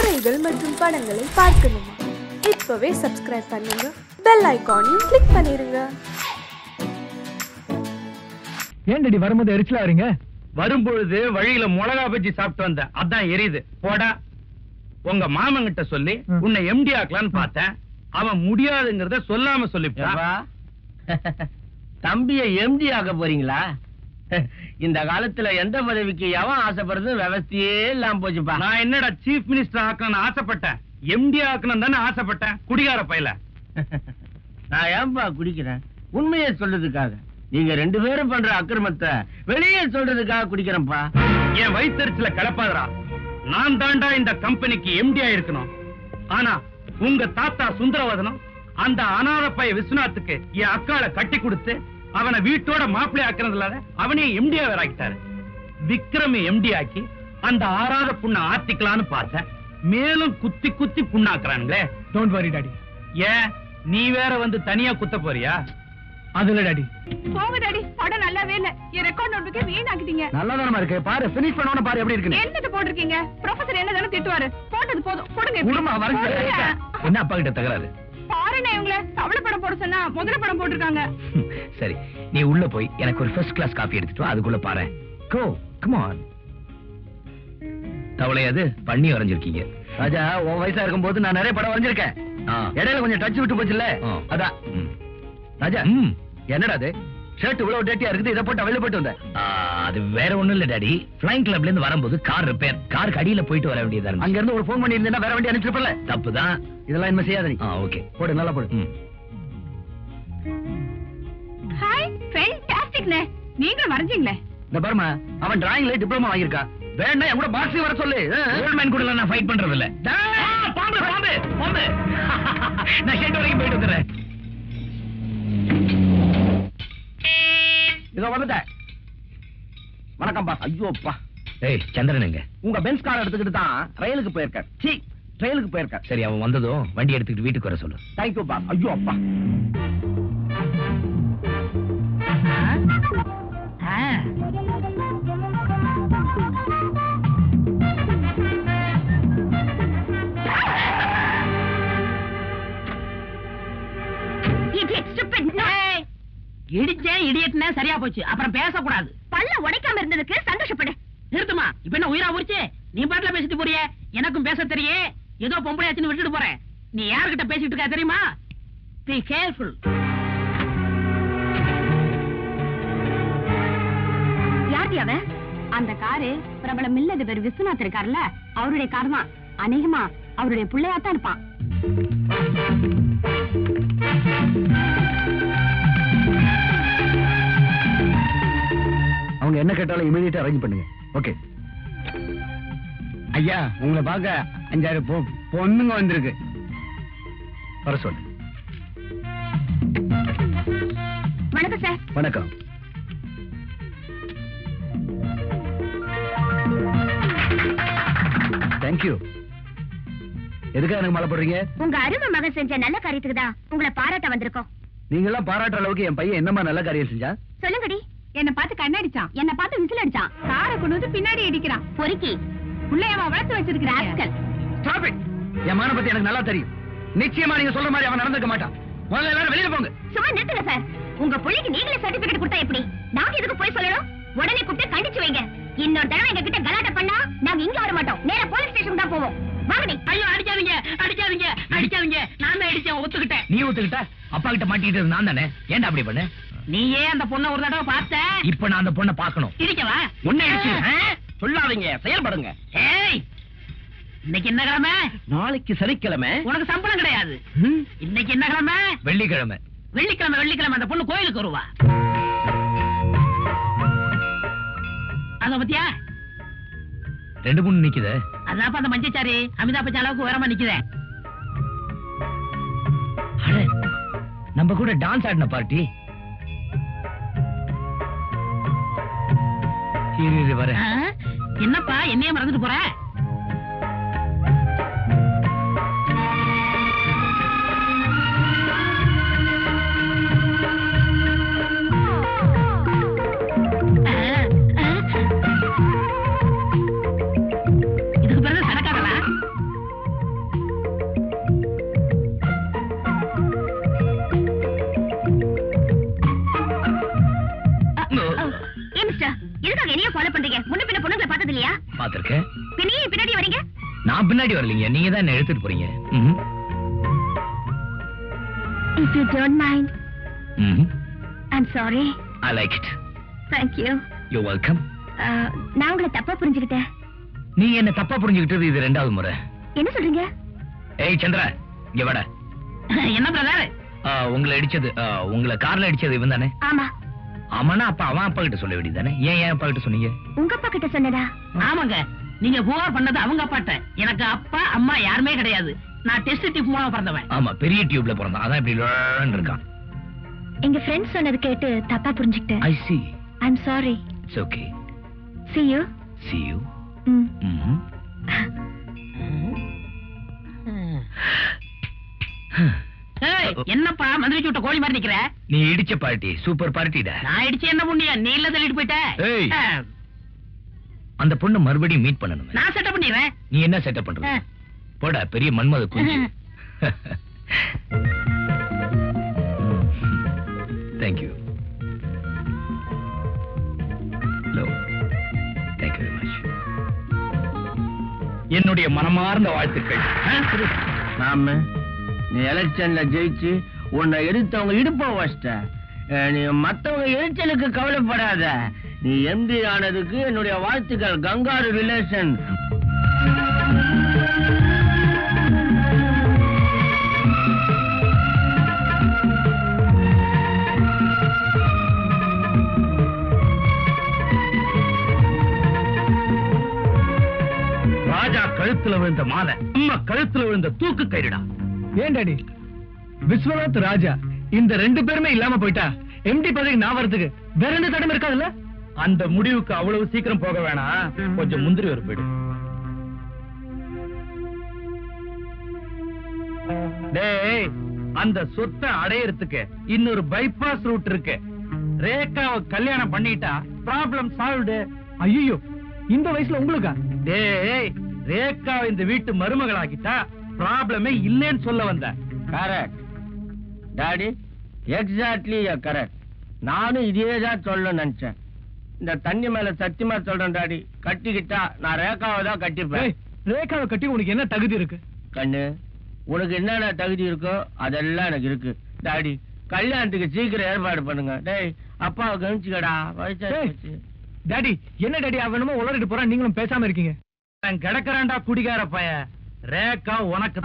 கதைகள் மற்றும் படங்களை பார்க்கணுமா? இப்பவே சப்ஸ்கிரைப் பண்ணுங்க, பெல் ஐகானையும் கிளிக் பண்ணிருங்க. ஏன்டி வரும்போது எரிச்சலா வரீங்க? வரும்பொழுது வழியில மிளகா பஜ்ஜி சாப்பிட்டு வந்த, அதான் எரியுது. போடா. உங்க மாமன் கிட்ட சொல்லி உன்னை எம்டி ஆக்கலான்னு பார்த்தேன். அவன் முடியாதுங்கிறத சொல்லாம சொல்லிவிட்டான். தம்பிய எம்டி ஆக்க போறீங்களா? இந்த காலத்துல எந்த பதவிக்கு எவன் ஆசைப்படுறது விவசாயே இல்லாம போச்சுப்பா. நான் என்னடா சீஃப் மினிஸ்டர் ஆக்கணும்னு ஆசைப்பட்டேன், எம்டி ஆக்கணும் தானே ஆசைப்பட்டேன். குடிகார பையல. நான் ஏன்பா குடிக்கிறேன்? உண்மையை சொல்றதுக்காக. நீங்க ரெண்டு பேரும் பண்ற அக்கிரமத்தை வெளியே சொல்றதுக்காக குடிக்கிறேன்ப்பா. என் வயிற்றுல கலப்பாதரா. நான் தாண்டா இந்த கம்பெனிக்கு எம்டி ஆயிருக்கணும். ஆனா உங்க தாத்தா சுந்தரவதனம் அந்த அநாத பைய விஸ்வநாத்துக்கு என் அக்காளை கட்டி கொடுத்து அவனை வீட்டோட மாப்பிள்ளை ஆக்குறதுல அவனே எம்டி ஆக்கிட்டாரு. விக்ரம எம்டி ஆக்கி அந்த ஆறாத புண்ணை ஆத்திக்கலான்னு பார்த்தேன். மேலும் குத்தி குத்தி புண்ணாக்குறானுங்களே. Don't worry daddy. ஏன் நீ வேற வந்து தனியா குத்த போறியா? அதுல டாடி. போங்க டாடி, படம் நல்லாவே இல்ல. என் ரெக்கார்ட் நோட்புக்கே வீணாக்கிட்டீங்க. நல்லாதானமா இருக்கு. பாரு, ஃபினிஷ் பண்ணவன பாரு எப்படி இருக்குன்னு. என்னது போட்டுருக்கீங்க? ப்ரொஃபசர் என்னதானே திட்டுவாரு. போட்டது போதும். போடுங்க. குடுமா வரங்க. என்ன அப்பா கிட்ட தகராறு? பாருங்க, இவங்கள தவளை படம் போட சொன்னா முதல்ல படம் போட்டுருக்காங்க. சரி, நீ உள்ள போய் எனக்கு ஒரு ஃபர்ஸ்ட் கிளாஸ் காபி எடுத்துட்டு வா. அதுக்குள்ள பாரு. கோ, கம் ஆன். தவளை அது பண்ணி வரைஞ்சிருக்கீங்க. ராஜா, உன் வயசா இருக்கும்போது நான் நிறைய படம் வரைஞ்சிருக்கேன். இடையில கொஞ்சம் டச் விட்டு போச்சுல்ல, அதான். ராஜா, என்னடா அது ஷர்ட் இவ்வளவு டேட்டியா இருக்குது, இதை போட்டு வெளில போட்டு வந்தேன். அது வேற ஒண்ணும் இல்ல டாடி. ஃப்ளைங் கிளப்ல இருந்து வரும்போது கார் ரிப்பேர். காருக்கு அடியில போயிட்டு வர வேண்டியதா இருக்கு. அங்க இருந்து ஒரு ஃபோன் பண்ணி இருந்தா வேற வண்டி அனுப்பிச்சிருப்பல. தப்புதான். இதெல்லாம் என்ன செய்யாத நீ. ஓகே, போடு, நல்லா போடு. ஹாய், ஃபேண்டாஸ்டிக்னே. நீங்களும் வரைஞ்சீங்களே. இந்த பாருமா, அவன் டிராயிங்ல டிப்ளமா வாங்கியிருக்கா. வேண்டாம், என் கூட பாக்ஸிங் வர சொல்லு. கோல்ட்மேன் கூட நான் ஃபைட் பண்றது இல்ல. பாம்பு பாம்பு பாம்பு. நான் ஷெட் வரைக்கும் போயிட்டு வந்துறேன். இதோ வந்துட்டேன். வணக்கம்பா. ஐயோப்பா. ஏய் சந்திரன் எங்க? உங்க பென்ஸ் கார் எடுத்துக்கிட்டு தான் ரயிலுக்கு போயிருக்கார். சி, ட்ரெயிலுக்கு போயிருக்கார். சரி, அவன் வந்ததும் வண்டி எடுத்துக்கிட்டு வீட்டுக்கு வர சொல்லு. தேங்க்யூ பா. ஐயோ அப்பா. இடிச்சேன் இடியட்னா சரியா போச்சு. அப்புறம் பேசக்கூடாது. பல்ல உடைக்காம இருந்ததுக்கு சந்தோஷப்படு. நிறுத்துமா. இப்ப என்ன உயிரா உரிச்சு நீ பாட்டுல பேசிட்டு போறியே. எனக்கும் பேச தெரியே. ஏதோ பொம்பளையாச்சுன்னு விட்டுட்டு போறேன். நீ யாருகிட்ட பேசிட்டு இருக்கா தெரியுமா? Be careful. யார்டி அவன்? அந்த காரு பிரபல மில்லதிபர் விஸ்வநாத் இருக்காருல்ல, அவருடைய கார் தான். அநேகமா அவருடைய பிள்ளையாத்தான் இருப்பான். அவங்க என்ன கேட்டாலும் இமிடியேட்டா அரேஞ்ச் பண்ணுங்க. ஓகே ஐயா, உங்களை பார்க்க 5-6 பொண்ணுங்க வந்திருக்கு. வர சொல்லு. வணக்கம் சார். வணக்கம். தேங்க்யூ. எதுக்காக எனக்கு மாலை போடுறீங்க? உங்க அருமை மகன் செஞ்ச நல்ல காரியத்துக்கு தான் உங்களை பாராட்ட வந்திருக்கோம். நீங்க எல்லாம் பாராட்டுற அளவுக்கு என் பையன் என்னமா நல்ல காரியம் செஞ்சா? சொல்லுங்கடி. என்ன பார்த்து கண்ணடிச்சான், என்ன பார்த்து விசில் அடிச்சான், காரை கொண்டு வந்து பின்னாடி அடிக்கிறான். பொறுக்கி புள்ளையவா வளர்த்து வச்சிருக்கிறான். Stop it. என் மான பத்தி எனக்கு நல்லா தெரியும். நிச்சயமா நீங்க சொல்ற மாதிரி அவன் நடந்துக்க மாட்டான். முதல்ல எல்லாரும் வெளியில போங்க. சும்மா நிறுத்துங்க சார். உங்க பிள்ளைக்கு நீங்களே சர்டிபிகேட் கொடுத்தா எப்படி? நாங்க எதுக்கு போய் சொல்லணும்? உடனே கூப்பிட்டு கண்டிச்சு வைங்க. இன்னொரு தடவை எங்க கிட்ட கலாட்டா பண்ணா நாங்க இங்க வர மாட்டோம். நேரா போலீஸ் ஸ்டேஷன் தான் போவோம். வாங்கடி. ஐயோ, அடிக்காதீங்க அடிக்காதீங்க அடிக்காதீங்க. நான் தான் அடிச்சேன், ஒத்துக்கிட்டேன். நீ ஒத்துக்கிட்ட? அப்பா கிட்ட மாட்டிக்கிட்டது நான் தானே. ஏன்டா அப்படி பண்ண? நீயே அந்த பொண்ணை ஒரு தடவை பார்த்த. இப்ப நான் அந்த பொண்ணை பார்க்கணும். இருக்கவா? உன்னை அடிச்சு சொல்லாதீங்க, செயல்படுங்க. ஏய், இன்னைக்கு என்ன கிழமை? நாளைக்கு சனிக்கிழமை. உனக்கு சம்பளம் கிடையாது. இன்னைக்கு என்ன கிழமை? வெள்ளிக்கிழமை. வெள்ளிக்கிழமை வெள்ளிக்கிழமை அந்த பொண்ணு கோயிலுக்கு வருவா. அத பத்தியா 2-3 நிக்குது. அதான் அந்த மஞ்சச்சாரி அமிதாப் பச்சன் அளவுக்கு உயரமா நிக்குதே. நம்ம கூட டான்ஸ் ஆடின பார்ட்டி. வர என்னப்பா என்னையே மறந்துட்டு போற? இதுக்கு பிறகு சரக்காரா? பாத்திருக்கேன். பின்னாடி வரீங்க? நான் பின்னாடி வரலீங்க, நீங்க தான் என்ன எடுத்துட்டு போறீங்க. If you don't mind. I'm sorry. I like it. Thank you. You're welcome. நான் உங்களை தப்பா புரிஞ்சுக்கிட்டேன். நீ என்ன தப்பா புரிஞ்சுக்கிட்டது இது 2வது முறை. என்ன சொல்றீங்க? ஏய் சந்திரா, இங்க வாடா. என்ன பிரதர்? உங்களை அடிச்சது, உங்களை கார்ல அடிச்சது இவன் தானே? ஆமா. ஆமாண்ணா, அப்ப அவன் அப்பா கிட்ட சொல்ல வேண்டியதானே? ஏன் அப்பா கிட்ட சொன்னீங்க? உங்க அப்பா கிட்ட சொன்னதா? ஆமாங்க, நீங்க புகார் பண்ணது அவங்க அப்பாட்ட. எனக்கு அப்பா அம்மா யாருமே கிடையாது. நான் டெஸ்ட் டியூப் மூலமா பிறந்தவன். ஆமா, பெரிய டியூப்ல பிறந்தான், அதான் இப்படி லோன்னு இருக்கான். எங்க ஃப்ரெண்ட்ஸ் சொன்னது கேட்டு தப்பா புரிஞ்சுக்கிட்டேன். I see. I'm sorry. It's okay. See you. See you. என்னப்பா மந்திரிச்சு விட்ட கோழி மாதிரி நிக்கிற? நீ இடிச்ச பார்ட்டி சூப்பர் பார்ட்டிடா. நான் இடிச்சு என்ன புண்ணியம்? நீ இல்ல தள்ளிட்டு போயிட்ட. அந்த பொண்ணு மறுபடியும் மீட் பண்ணணும். நான் செட்டப் பண்ணிடுறேன். நீ என்ன செட்டப் பண்ற? போடா பெரிய மன்மத குஞ்சு. Thank you. Hello. Thank you very much. என்னுடைய மனமார்ந்த வாழ்த்துக்கள். நாம நீ எலெக்ஷன்ல ஜெயிச்சு உன்னை எடுத்தவங்க இடுப்ப வச்சிட்ட. நீ மத்தவங்க எரிச்சலுக்கு கவலைப்படாத. நீ எம்பி ஆனதுக்கு என்னுடைய வாழ்த்துக்கள். Kangaroo relation. ராஜா கழுத்துல விழுந்த மாலை அம்மா கழுத்துல விழுந்த தூக்கு கயிறுடா. ஏன் டாடி, விஸ்வநாத் ராஜா இந்த 2 பேருமே இல்லாம போயிட்டா எம்டி பதவி நான் வரதுக்கு வேற எந்த தடம் இருக்காதுல்ல? அந்த முடிவுக்கு அவ்வளவு சீக்கிரம் போக வேணாம், கொஞ்சம் முந்திரி ஒரு போயிடு. டேய், அந்த சொத்தை அடையறதுக்கு இன்னொரு பைபாஸ் ரூட் இருக்கு. ரேகாவை கல்யாணம் பண்ணிட்டா ப்ராப்ளம் சால்வ்டு. ஐயோ, இந்த வயசுல உங்களுக்கா? டேய், ரேகாவை இந்த வீட்டு மருமகளாக்கிட்டா ப்ராப்ளமே இல்லைன்னு சொல்ல வந்த. Correct daddy, exactly correct. நானும் இதேதான் சொல்ல நினைச்சேன். இந்த தண்ணி மேல சத்தியமா சொல்றேன் டாடி, கட்டிக்கிட்டா நான் ரேகாவை தான் கட்டிப்பேன். ரேகாவை கட்டி உனக்கு என்ன தகுதி இருக்கு? கண்ணு, உனக்கு என்னென்ன தகுதி இருக்கோ அதெல்லாம் எனக்கு இருக்கு. டாடி, கல்யாணத்துக்கு சீக்கிரம் ஏற்பாடு பண்ணுங்க. டேய், அப்பாவை கவனிச்சுக்கடா, வயசாச்சு. டாடி, என்ன டாடி அவனுமோ உளறிட்டு போறான், நீங்களும் பேசாம இருக்கீங்க. கிடக்குறான்டா குடிகார பைய. ரேகா உனக்கு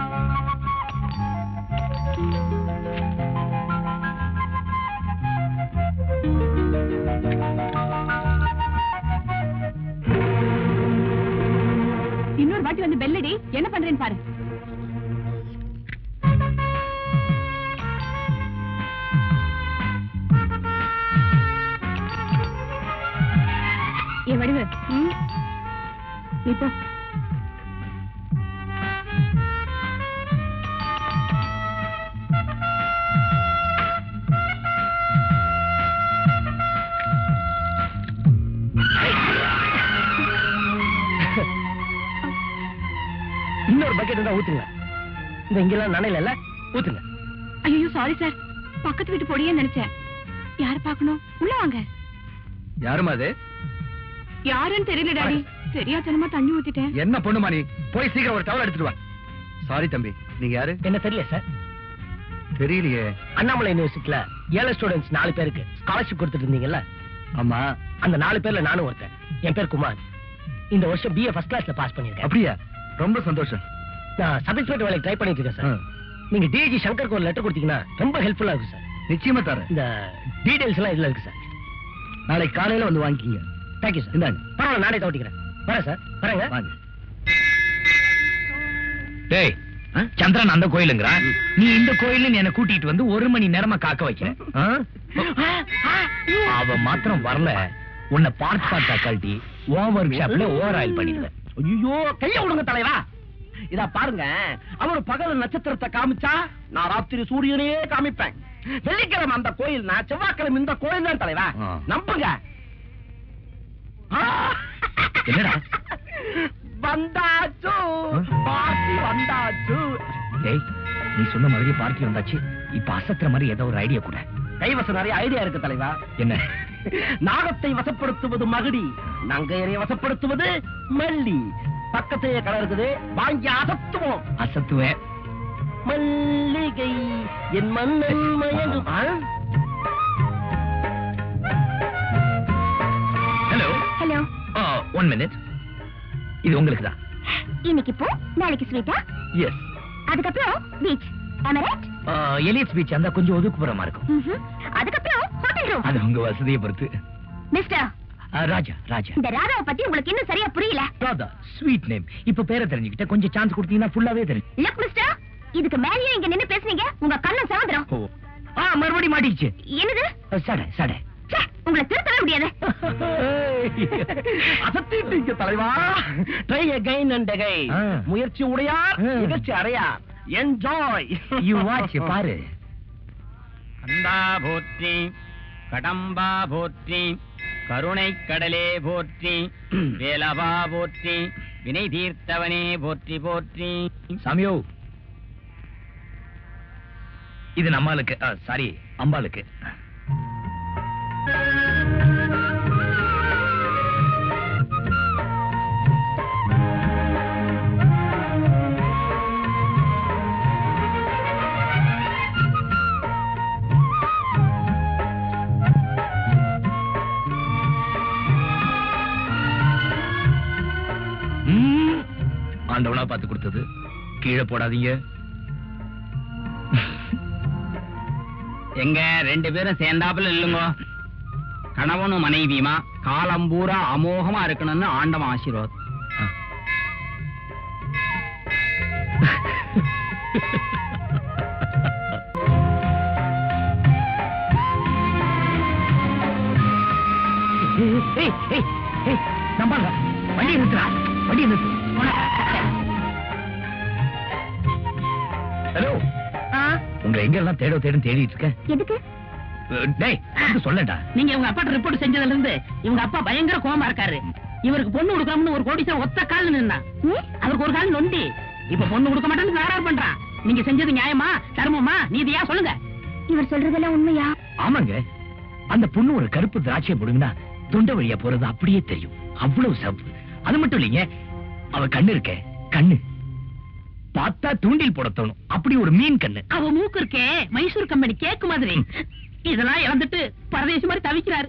இன்னொரு வாட்டி வந்து பெல்லடி என்ன பண்றேன்னு பாரு. ஏ வடிவு, நீ போ. இன்னொரு பக்கெட் தான் ஊத்துங்க. இந்த இங்கெல்லாம் நனையில ஊத்துங்க. ஐயோ சாரி சார், பக்கத்து வீட்டு பொடியே நினைச்சேன். யார பாக்கணும்? உள்ள வாங்க. யாருமா அது? யாருன்னு தெரியல டாடி, தெரியாதனமா தண்ணி ஊத்திட்டேன். என்ன பொண்ணுமா நீ? போய் சீக்கிரம் ஒரு டவல் எடுத்துட்டு வா. சாரி தம்பி, நீங்க யாரு? என்ன தெரியல சார். தெரியலையே. அண்ணாமலை யூனிவர்சிட்டில ஏழை ஸ்டூடெண்ட்ஸ் 4 பேருக்கு ஸ்காலர்ஷிப் கொடுத்துட்டு இருந்தீங்கல்ல? ஆமா. அந்த 4 பேர்ல நானும் ஒருத்தன். என் பேர் குமார். இந்த வருஷம் BA ஃபர்ஸ்ட் கிளாஸ்ல பாஸ் பண்ணிருக்கேன். அப்படியா? ரொம்ப சந்தோஷம். நான் சப் இன்ஸ்பெக்டர் வேலைக்கு ட்ரை பண்ணிட்டு இருக்கேன் சார். நீங்க DG சங்கருக்கு ஒரு லெட்டர் கொடுத்தீங்கன்னா ரொம்ப ஹெல்ப்ஃபுல்லா இருக்கும் சார். நிச்சயமா தரேன். இந்த டீடைல்ஸ் எல்லாம் இதுல இருக்கு சார். நாளைக்கு காலையில வந்து வாங்கிக்கீங்க. Thank you sir. இந்தாங்க. பரவாயில்ல, நானே தவிக்கிறேன். வரேன் சார். வரேங்க. வாங்க. டேய், சந்திரன் அந்த கோயிலுங்கிறான், நீ இந்த கோயில்னு என்ன கூட்டிட்டு வந்து 1 மணி நேரமா காக்க வைக்கிறேன். அவ மாத்திரம் வரல, உன்னை பார்ட்டா கழட்டி ஓவர் ஷாப்ல ஓவர் ஆயில் பண்ணிடுவேன். ஐயோ, கைய விடுங்க தலைவா. இதா பாருங்க, அவர் பகல் நட்சத்திரத்தை காமிச்சா நான் ராத்திரி சூரியனையே காமிப்பேன். வெள்ளிக்கிழமை அந்த கோயில், நான் செவ்வாய்க்கிழமை இந்த கோயில் தான் தலைவா. நம்புங்க. என்னடா வந்தாச்சு, பார்ட்டி வந்தாச்சு. டேய், நீ சொன்ன மாதிரி பார்ட்டி வந்தாச்சு. இப்ப அசத்துற மாதிரி ஏதோ ஒரு ஐடியா கூட. கைவசம் நிறைய ஐடியா இருக்கு தலைவா. என்ன? நாகத்தை வசப்படுத்துவது மகுடி, நங்கையரை வசப்படுத்துவது மல்லி. பக்கத்திலேயே கடை இருக்குது, வாங்கி அசத்துவோம். அசத்துவேன். மல்லிகை என் மன்னன் மயங்கும். Hello hello. 1 minute. இது உங்களுக்கு தான். இன்னைக்கு போ, நாளைக்கு ஸ்வீட்டா? எஸ். அதுக்கப்புறம் beach. Am I right? Elliot's beach அந்த கொஞ்சம் ஒதுக்குப்புறமா இருக்கும். அதுக்கப்புறம் ஹோட்டல் ரூம். அது உங்க வசதியை பொறுத்து. மிஸ்டர் ராஜா. ராஜா. இந்த ராதாவை பத்தி உங்களுக்கு இன்னும் சரியா புரியல. Radha sweet name. இப்ப பேரை தெரிஞ்சுக்கிட்ட கொஞ்சம் சான்ஸ் கொடுத்தீங்கன்னா ஃபுல்லாவே தெரியும். லுக் மிஸ்டர், இதுக்கு மேலயே இங்க நின்னு பேசுனீங்க, உங்க கண்ணம் சாந்திரம். மறுபடியும் மாட்டிச்சு. என்னது? சடை சடை. உங்களை திருத்தவே முடியாது. அசத்திட்டீங்க தலைவா. Try again and again. முயற்சி உடையார் நிகழ்ச்சி அறையார். என்ஜாய். யூ வாட்ச் பாரு. கந்தா போற்றி, கடம்பா போற்றி, கருணை கடலே போற்றி, வேலவா போற்றி, வினை தீர்த்தவனே போற்றி போற்றி. சாமியோ, இது நம்மளுக்கு, சாரி அம்பாளுக்கு. ஆண்டவனா பார்த்து கொடுத்தது, கீழே போடாதீங்க. எங்க 2 பேரும் சேர்ந்தாப்புல இல்லுங்க. கணவனும் மனைவியுமா காலம் பூரா அமோகமா இருக்கணும்னு ஆண்டவன் ஆசீர்வாதம். நம்பாங்க. வண்டி நிறுத்துறா, வண்டி நிறுத்து. ஹலோ, உங்களை எங்க எல்லாம் தேடிட்டு இருக்கேன். எதுக்கு? டேய், சொல்லடா. நீங்க உங்க அப்பா ரிப்போர்ட் செஞ்சதுல இருந்து இவங்க அப்பா பயங்கர கோவமா இருக்காரு. இவருக்கு பொண்ணு கொடுக்கணும்னு ஒரு கோடீஸ்வரன் ஒத்த கால் நின்னா, அவருக்கு ஒரு கால் நொண்டி. இப்ப பொண்ணு கொடுக்க மாட்டேன்னு வேறார் பண்றான். நீங்க செஞ்சது நியாயமா, தர்மமா, நீதியா சொல்லுங்க. இவர் சொல்றதெல்லாம் உண்மையா? ஆமாங்க. அந்த பொண்ணு ஒரு கருப்பு திராட்சையை போடுங்கன்னா தொண்டை வழியா போறது அப்படியே தெரியும். அவ்வளவு சிவப்பு. அது மட்டும் இல்லைங்க, அவ கண்ணு இருக்க, கண்ணு பார்த்தா தூண்டில் போட தோணும். அப்படி ஒரு மீன் கண்ணு. அவ மூக்கு இருக்கே மைசூர் கம்பெனி கேக்கு மாதிரி. இதெல்லாம் இழந்துட்டு பரதேசி மாதிரி தவிக்கிறாரு,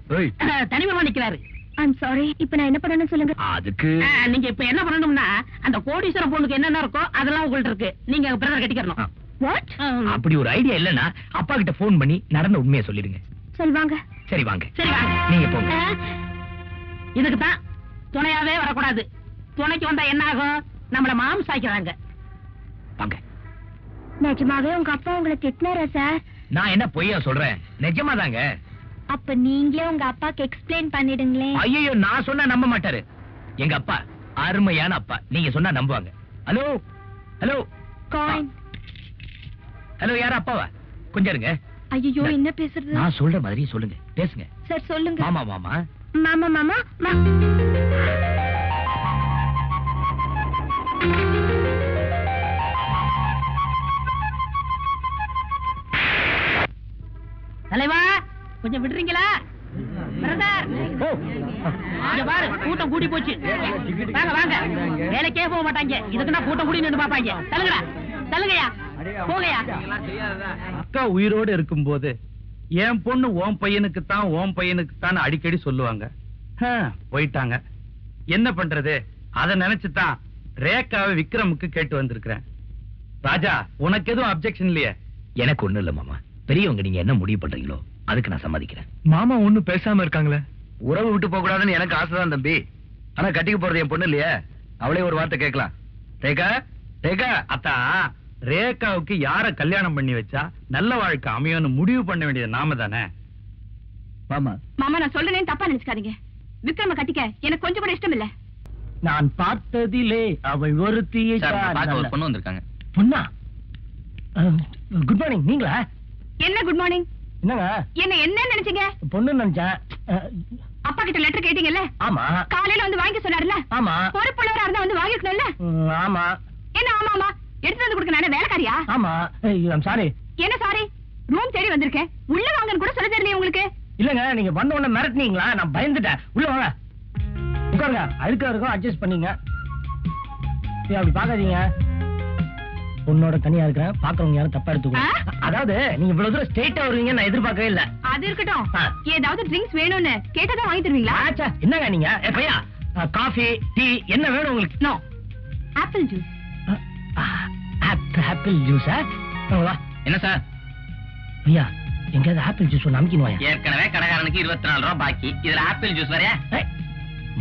தனிமமா நிக்கிறாரு. I'm sorry. இப்ப நான் என்ன பண்ணணும் சொல்லுங்க. அதுக்கு நீங்க இப்ப என்ன பண்ணணும்னா, அந்த கோடீஸ்வரன் பொண்ணுக்கு என்னென்ன இருக்கோ அதெல்லாம் உங்கள்ட்ட இருக்கு. நீங்க பிரதர் கட்டிக்கணும். வாட்? அப்படி ஒரு ஐடியா இல்லன்னா அப்பா கிட்ட போன் பண்ணி நடந்த உண்மையை சொல்லிடுங்க. சரி வாங்க. சரி வாங்க. சரி வாங்க. நீங்க போங்க. இதுக்கு தான் துணையாவே வரக்கூடாது. துணைக்கு வந்தா என்ன ஆகும்? நம்மள மாம் சாய்க்கிறாங்க. வாங்க. நிஜமாவே உங்க அப்பா உங்களை திட்டினாரா சார்? நான் என்ன பொய்யா சொல்றேன்? நிஜமா தாங்க. அப்ப நீங்களே உங்க அப்பாக்கு எக்ஸ்பிளைன் பண்ணிடுங்களே. ஐயோ, நான் சொன்னா நம்ப மாட்டாரு. எங்க அப்பா அருமையான அப்பா. நீங்க சொன்னா நம்புவாங்க. Hello hello coin. ஹலோ, யாரா அப்பாவா? கொஞ்சம் இருங்க. ஐயோ, என்ன பேசுறது? நான் சொல்ற மாதிரி சொல்லுங்க, பேசுங்க. சார் சொல்லுங்க. மாமா மாமா மாமா மாமா. தலைவா, கொஞ்சம் விடுறீங்களா? பிரதர், இங்க பாரு, கூட்டம் கூடி போச்சு. வாங்க வாங்க. வேலைக்கே போக மாட்டாங்க, இதுக்குன்னா கூட்டம் கூடி நின்று பாப்பாங்க. தள்ளுங்கடா, தள்ளுங்கயா, போகையா. அக்கா உயிரோடு இருக்கும்போது என் பொண்ணு ஓம் பையனுக்குத்தான், ஓம் பையனுக்குத்தான் அடிக்கடி சொல்லுவாங்க. போயிட்டாங்க, என்ன பண்றது? அத நினைச்சுதான் ரேகாவை விக்ரமுக்கு கேட்டு வந்திருக்கிறேன். ராஜா, உனக்கு எதுவும் அப்செக்ஷன் இல்லையே? எனக்கு ஒண்ணு இல்ல மாமா. பெரியவங்க நீங்க என்ன முடிவு பண்றீங்களோ அதுக்கு நான் சம்மதிக்கிறேன். மாமா ஒண்ணும் பேசாம இருக்காங்களே. உறவு விட்டு போக கூடாதுன்னு எனக்கு ஆசைதான் தம்பி. ஆனா கட்டிக்க போறது என் பொண்ணு இல்லையே. அவளே ஒரு வார்த்தை கேட்கலாம். ரேகா, ரேகா. அத்தா, ரேகாவுக்கு யார கல்யாணம் பண்ணி வச்சா நல்ல வாழ்க்கை அமையும்னு முடிவு பண்ண வேண்டியது நாம தானே. மாமா மாமா, நான் சொல்றேன்னு தப்பா நினைச்சுக்காதீங்க. விக்ரம கட்டிக்க எனக்கு கொஞ்சம் கூட இஷ்டம் இல்ல. நான் பார்த்ததிலே அவள் ஒருத்தியை பொண்ணு வந்திருக்காங்க. பொண்ணா? Good morning. நீங்களா? என்ன குட் மார்னிங்? என்னங்க என்ன நினைச்சீங்க? பொண்ணு நினைச்சேன். அப்பா கிட்ட லெட்டர் கேட்டீங்கல்ல? ஆமா. காலையில வந்து வாங்கி சொன்னாருல்ல? ஆமா. பொறுப்புள்ளவரா இருந்தா வந்து வாங்கிக்கணும்ல? ஆமா. என்ன ஆமா ஆமா? எடுத்து வந்து கொடுக்க நானே வேலைக்காரியா? ஆமா. I'm sorry. என்ன சாரி? ரூம் தேடி வந்திருக்கேன், உள்ள வாங்கன்னு கூட சொல்ல தெரியலையே உங்களுக்கு? இல்லங்க, நீங்க வந்த உடனே மிரட்டினீங்களா, நான் பயந்துட்டேன். உள்ள வாங்க. உட்காருங்க. அழுக்கா இருக்கும், அட்ஜஸ்ட் பண்ணீங்க. அப்படி பாக்காதீங்க. உன்னோட தனியா இருக்கிறேன், பாக்குறவங்க யாரும் தப்பா எடுத்துக்கோ. அதாவது நீங்க இவ்வளவு தூரம் ஸ்ட்ரெயிட்டா வருவீங்க நான் எதிர்பார்க்கவே இல்ல. அது இருக்கட்டும். ஏதாவது ட்ரிங்க்ஸ் வேணும்னு கேட்டதா வாங்கி தருவீங்களா? என்னங்க நீங்க? பையா, காஃபி, டீ என்ன வேணும் உங்களுக்கு? No, apple juice. ஆப்பிள் ஜூஸா? என்ன சார்? ஐயா, எங்கேயாவது ஆப்பிள் ஜூஸ் ஒன்று அமுக்கின்னு வாயா. ஏற்கனவே கடைக்காரனுக்கு 24 ரூபாய் பாக்கி, இதுல ஆப்பிள் ஜூஸ் வரையா?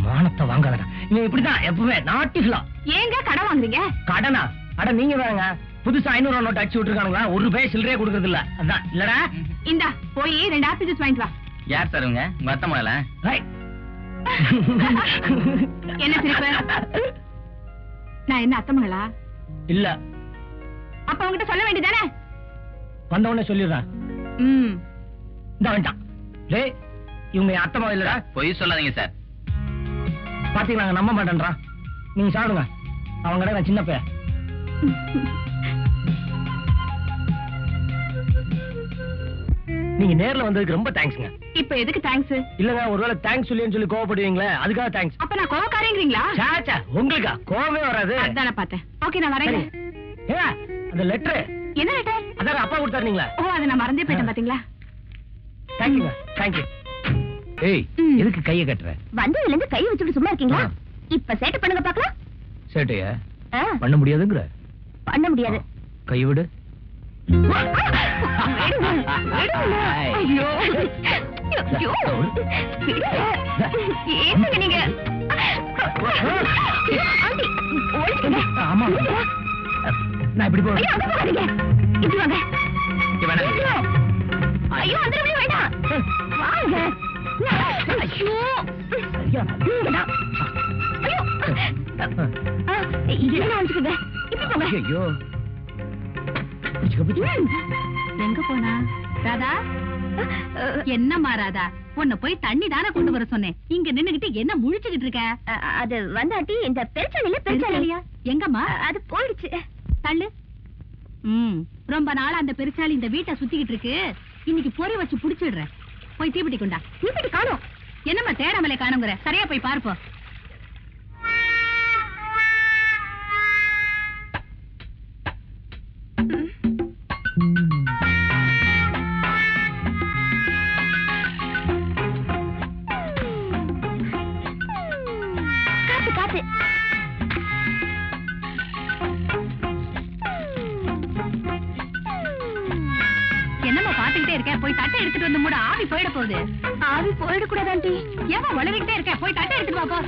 மானத்தை வாங்காதடா. நீங்க இப்படிதான் எப்பவுமே நாட்டிஃபுல்லா. ஏங்க கடை வாங்குறீங்க? கடனா? அட நீங்க வேறங்க. புதுசா 500 ரூபா நோட்டு அடிச்சு விட்டுருக்காங்களா? ஒரு ரூபாய் சில்லறையே கொடுக்கறது இல்ல. அதான் இல்லடா. இந்தா போய் 2 ஆப்பிள் ஜூஸ் வாங்கிட்டு வா. யார் சார் உங்க அத்தை மகளா? என்ன சிரிப்பு? நான் என்ன அத்தை மகளா? இல்ல. அப்ப உங்ககிட்ட சொல்ல வேண்டியதானே? வந்த உடனே சொல்லிடுறேன். இந்த வேண்டாம். டேய், இவங்க அத்தை மகள் இல்லடா. பொய் சொல்லாதீங்க சார். பாத்தீங்களா, நம்ப மாட்டேன்றான். நீங்க சாப்பிடுங்க. அவங்க கடை நான் சின்ன பையன். நீங்க நேர்ல வந்ததுக்கு ரொம்ப தேங்க்ஸ்ங்க. இப்ப எதுக்கு தேங்க்ஸ்? இல்லங்க, ஒருவேளை தேங்க்ஸ் சொல்லின்னு சொல்லி கோவப்படுவீங்களே, அதுக்காக தேங்க்ஸ். அப்ப நான் கோவக்காரங்கிறீங்களா? சாச்சா, உங்களுக்கா கோவமே வராது. அதான பார்த்தேன். ஓகே, நான் வரேன். ஏங்க, அந்த லெட்டர். என்ன லெட்டர்? அதான் அப்பா கொடுத்தாருங்களா? ஓ, அதை நான் மறந்தே போயிட்டேன் பாத்தீங்களா? தேங்க்யூங்க. தேங்க்யூ. ஏய், எதுக்கு கையை கட்டுற? வந்ததுல இருந்து கை வச்சுட்டு சும்மா இருக்கீங்களா? இப்ப சேட்டை பண்ணுங்க பாக்கலாம். சேட்டையா பண்ண முடியாதுங்கற? பண்ண முடியாது. கை விடு. ஐயோ, ஏங்க நீங்க? ஆமா, நான் இப்படி போறேன். இப்படி வாங்க. ஐயோ, அந்த வேண்டாம். வாங்க. ஐயோ, எங்க போனா ராதா? என்னம்மா ராதா, உன்னை போய் தண்ணி தானே கொண்டு வர சொன்னேன். இங்க நின்னுகிட்டு என்ன முழிச்சுக்கிட்டு இருக்க? அது வந்தாட்டி இந்த பெருச்சாலியா? எங்கம்மா? அது போயிடுச்சு. தள்ளு. ரொம்ப நாளா அந்த பெருச்சாலி இந்த வீட்டை சுத்திக்கிட்டு இருக்கு. இன்னைக்கு பொறி வச்சு புடிச்சிடுறேன். போய் தீப்பெட்டி கொண்டா. தீப்பெட்டி காணோம். என்னம்மா தேடாமலே காணுங்கிற? சரியா போய் பார்ப்போம். காத்து காத்து. என்னம்மா பாத்துக்கிட்டே இருக்க? போய் தட்டை எடுத்துட்டு வந்து மூட. ஆவி போயிட போகுது. ஆவி போயிடக்கூடாது ஆண்டி. ஏமா வளரிக்கிட்டே இருக்க? போய் தட்டை எடுத்துட்டு வா போ.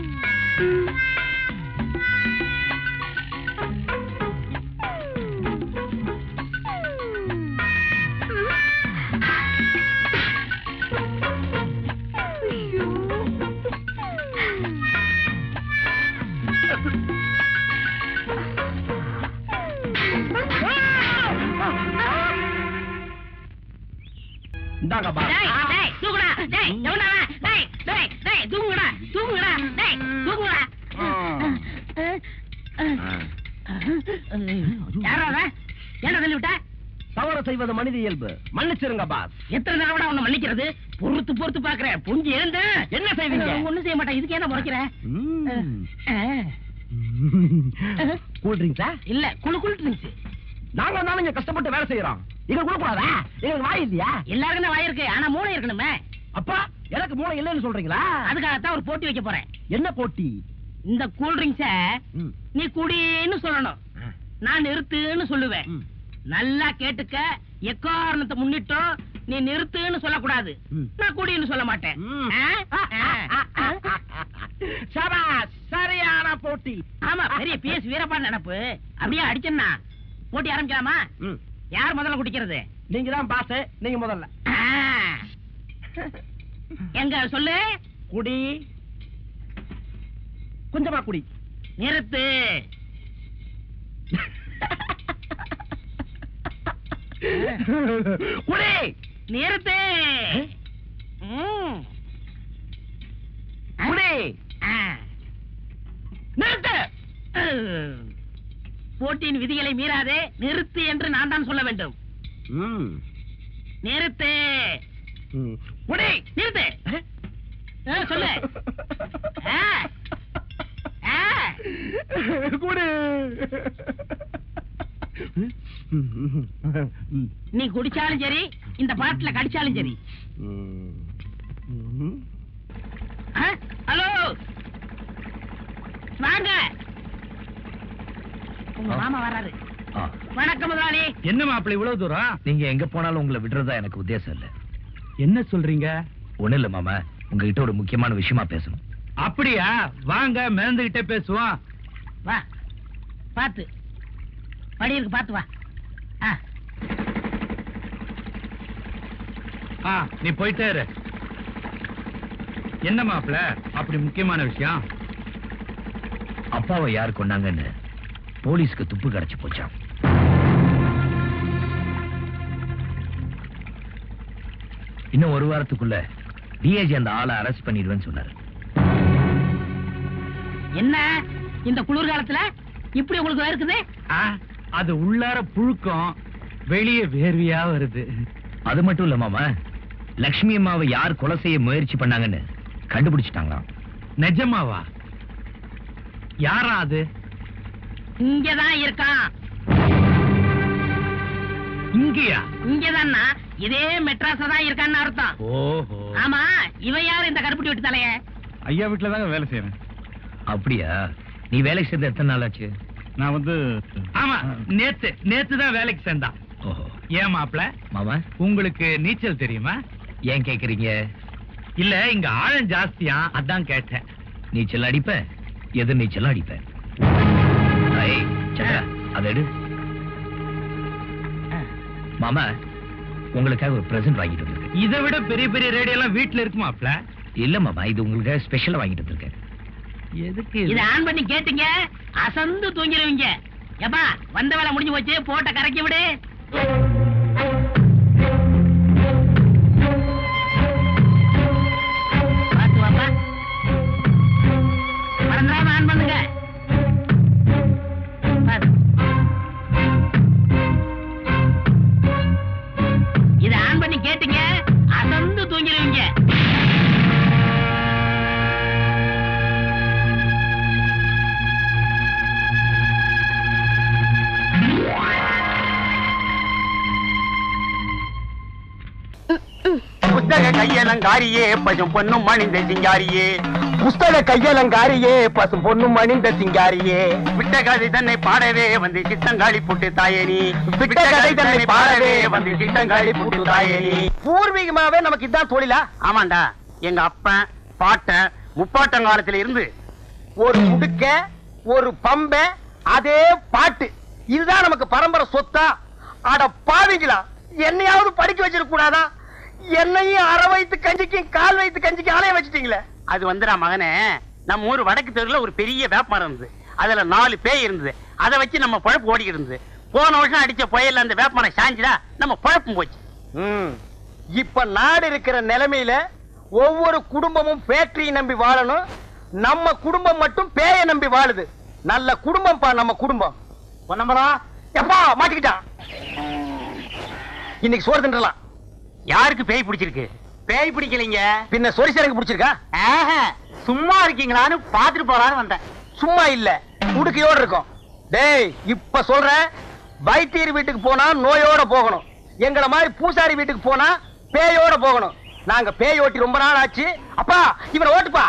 தவறு செய்வது மனித இயல்பு. மன்னிச்சிருங்க பாஸ். எத்தனை தடவை உன்னை மன்னிக்கிறது? பொறுத்து பொறுத்து பாக்குறேன். புரிஞ்சு எழுந்த என்ன செய்வீங்க? ஒண்ணும் செய்ய மாட்டேன். இதுக்கு என்ன முறைக்கிற? கூல் ட்ரிங்க்ஸா? இல்ல, குளு குளு ட்ரிங்க்ஸ். நாங்க தானே இங்க கஷ்டப்பட்டு வேலை செய்யறோம். இங்க கூட கூடாதா? எங்களுக்கு வாய் இல்லையா? எல்லாருக்கும் வாய் இருக்கு, ஆனா மூளை இருக்கணுமே. அப்பா, எனக்கு மூளை இல்லைன்னு சொல்றீங்களா? அதுக்காகத்தான் ஒரு போட்டி வைக்க போறேன். என்ன போட்டி? இந்த கூல் ட்ரிங்க்ஸ நீ குடின்னு சொல்லணும், நான் நிறுத்துன்னு சொல்லுவேன். நல்லா கேட்டுக்க. எக்காரணத்தை முன்னிட்டோ நீ நிறுத்துன்னு சொல்லக்கூடாது. நான் குடின்னு சொல்ல மாட்டேன். சரியான போட்டி. ஆமா, பெரிய பிஎஸ் வீரபாண்டி நினப்பு. அப்படியே அடிச்சா போட்டி ஆரம்பிக்கலாமா? யார் முதல்ல குடிக்கிறது? நீங்க தான் பாஸ். நீங்க முதல்ல. எங்க சொல்லு. குடி, கொஞ்சமா குடி. நிறுத்து. குடி, நிறுத்து. குடி, நிறுத்து. போட்டியின் விதிகளை மீறாதே. நிறுத்து என்று நான் தான் சொல்ல வேண்டும். நிறுத்து. குடி, நிறுத்து. சொல்லு. நீ குடிச்சாலும் சரி, இந்த பாட்டுல கடிச்சாலும் சரி. ஹலோ, வாங்க. உங்க மாமா வராரு. வணக்கம் முதலாளி. என்ன மாப்பிள்ள இவ்வளவு தூரம்? நீங்க எங்க போனாலும் உங்களை விடுறதா எனக்கு உத்தேசம் இல்ல. என்ன சொல்றீங்க? ஒண்ணு இல்ல மாமா, உங்ககிட்ட ஒரு முக்கியமான விஷயமா பேசணும். அப்படியா? வாங்க, மேந்துகிட்டே பேசுவோம். வா, பாத்து படி இருக்கு, பாத்து வா. நீ போயிட்டே இரு. என்ன மாப்பிள்ள அப்படி முக்கியமான விஷயம்? அப்பாவை யார் கொண்டாங்கன்னு போலீஸ்க்கு துப்பு கிடைச்சு போச்சாம். இன்னும் ஒரு வாரத்துக்குள்ள டிஐஜி அந்த ஆளை அரெஸ்ட் பண்ணிடுவேன்னு சொன்னாரு. என்ன இந்த குளிர்காலத்துல இப்படி உங்களுக்கு இருக்குது? அது உள்ளார புழுக்கம், வெளியே வேர்வையா வருது. அது மட்டும் இல்ல மாமா, லட்சுமி அம்மாவை யார் கொலை செய்ய முயற்சி பண்ணாங்கன்னு கண்டுபிடிச்சிட்டாங்களாம். நிஜமாவா? யாரா அது? இங்கதான் இருக்கான். இங்கயா? இங்கதான், இதே மெட்ராஸ்ல தான் இருக்கான்னு அர்த்தம். ஓஹோ. ஆமா, இவன் யாரு இந்த கருப்பட்டி விட்டு தலைய? ஐயா வீட்டுல தாங்க வேலை செய்யறேன். அப்படியா? நீ வேலைக்கு சேர்ந்து எத்தனை நாள் ஆச்சு? நான் ஆமா, நேத்து தான் வேலைக்கு சேர்ந்தான். ஏன் மாப்பிள மாமா, உங்களுக்கு நீச்சல் தெரியுமா? ஏன் கேக்குறீங்க? இல்ல, இங்க ஆழம் ஜாஸ்தியா, அதான் கேட்டேன். நீச்சல் அடிப்பேன், எதிர் நீச்சல் அடிப்பேன். அதை எடு. மாமா, உங்களுக்காக ஒரு பிரசன்ட் வாங்கிட்டு வந்திருக்கேன். இதை விட பெரிய பெரிய ரேடியோ எல்லாம் வீட்டுல இருக்கு மாப்பிள. இல்ல மாமா, இது உங்களுக்காக ஸ்பெஷலா வாங்கிட்டு வந்திருக்கேன். எதுக்கு? இத ஆன் பண்ணி கேட்டீங்க, அசந்து தூங்கிடுவீங்க. எப்பா, வந்த வேலை முடிஞ்சு போச்சு, போட்ட கரைக்கி விடு. பாத்து வாப்பா, மறந்துடாம ஆன் பண்ணுங்க. இத ஆன் பண்ணி கேட்டீங்க, அசந்து தூங்கிடுவீங்க. புஸ்தக கையலங்காரியே பசும் பொண்ணும் மணிந்த சிங்காரியே, புஸ்தக கையலங்காரியே பசும் பொண்ணும் மணிந்த சிங்காரியே, விட்ட கதை தன்னை பாடவே வந்து சித்தங்காளி புட்டு தாயேனி, விட்ட கதை தன்னை பாடவே வந்து சித்தங்காளி புட்டு தாயேனி. பூர்வீகமாவே நமக்கு இதான் தொழிலா? ஆமாண்டா, எங்க அப்பன் பாட்டன் முப்பாட்டங்காலத்துல இருந்து ஒரு முடுக்க ஒரு பம்ப அதே பாட்டு, இதுதான் நமக்கு பரம்பரை சொத்தா. அட பாவிங்களா, என்னையாவது படிக்க வச்சிருக்க கூடாதா? என்னையும் அரை வயித்து கஞ்சிக்கும் கால் வயித்து கஞ்சிக்கும் ஆலைய வச்சுட்டீங்களே. அது வந்துடா மகனே, நம்ம ஊர் வடக்கு தெருல ஒரு பெரிய வேப்பமரம் இருந்தது. அதுல 4 பேய் இருந்தது. அதை வச்சு நம்ம பழப்பு ஓடிக்கிட்டு இருந்தது. போன வருஷம் அடிச்ச புயல்ல அந்த வேப்பமரம் சாஞ்சுதா, நம்ம பழப்பும் போச்சு. இப்ப நாடு இருக்கிற நிலைமையில ஒவ்வொரு குடும்பமும் ஃபேக்டரி நம்பி வாழணும். நம்ம குடும்பம் மட்டும் பேய நம்பி வாழுது. நல்ல குடும்பம் பா நம்ம குடும்பம். பொன்னம்பலா எப்பா மாட்டிக்கிட்டான். இன்னைக்கு சோறு தின்றலாம். யாருக்கு பேய் பிடிச்சிருக்கு? பேய் பிடிக்கலைங்க, பின்ன சொரிசரங்கு பிடிச்சிருக்கா? சும்மா இருக்கீங்களான்னு பாத்துட்டு போறான்னு வந்தேன். சும்மா இல்ல, உடுக்கையோடு இருக்கும். டேய், இப்ப சொல்றேன், வைத்தியர் வீட்டுக்கு போனா நோயோட போகணும். எங்களை மாதிரி பூசாரி வீட்டுக்கு போனா பேயோட போகணும். நாங்க பேய் ஓட்டி ரொம்ப நாள் ஆச்சு. அப்பா, இவனை ஓட்டுப்பா.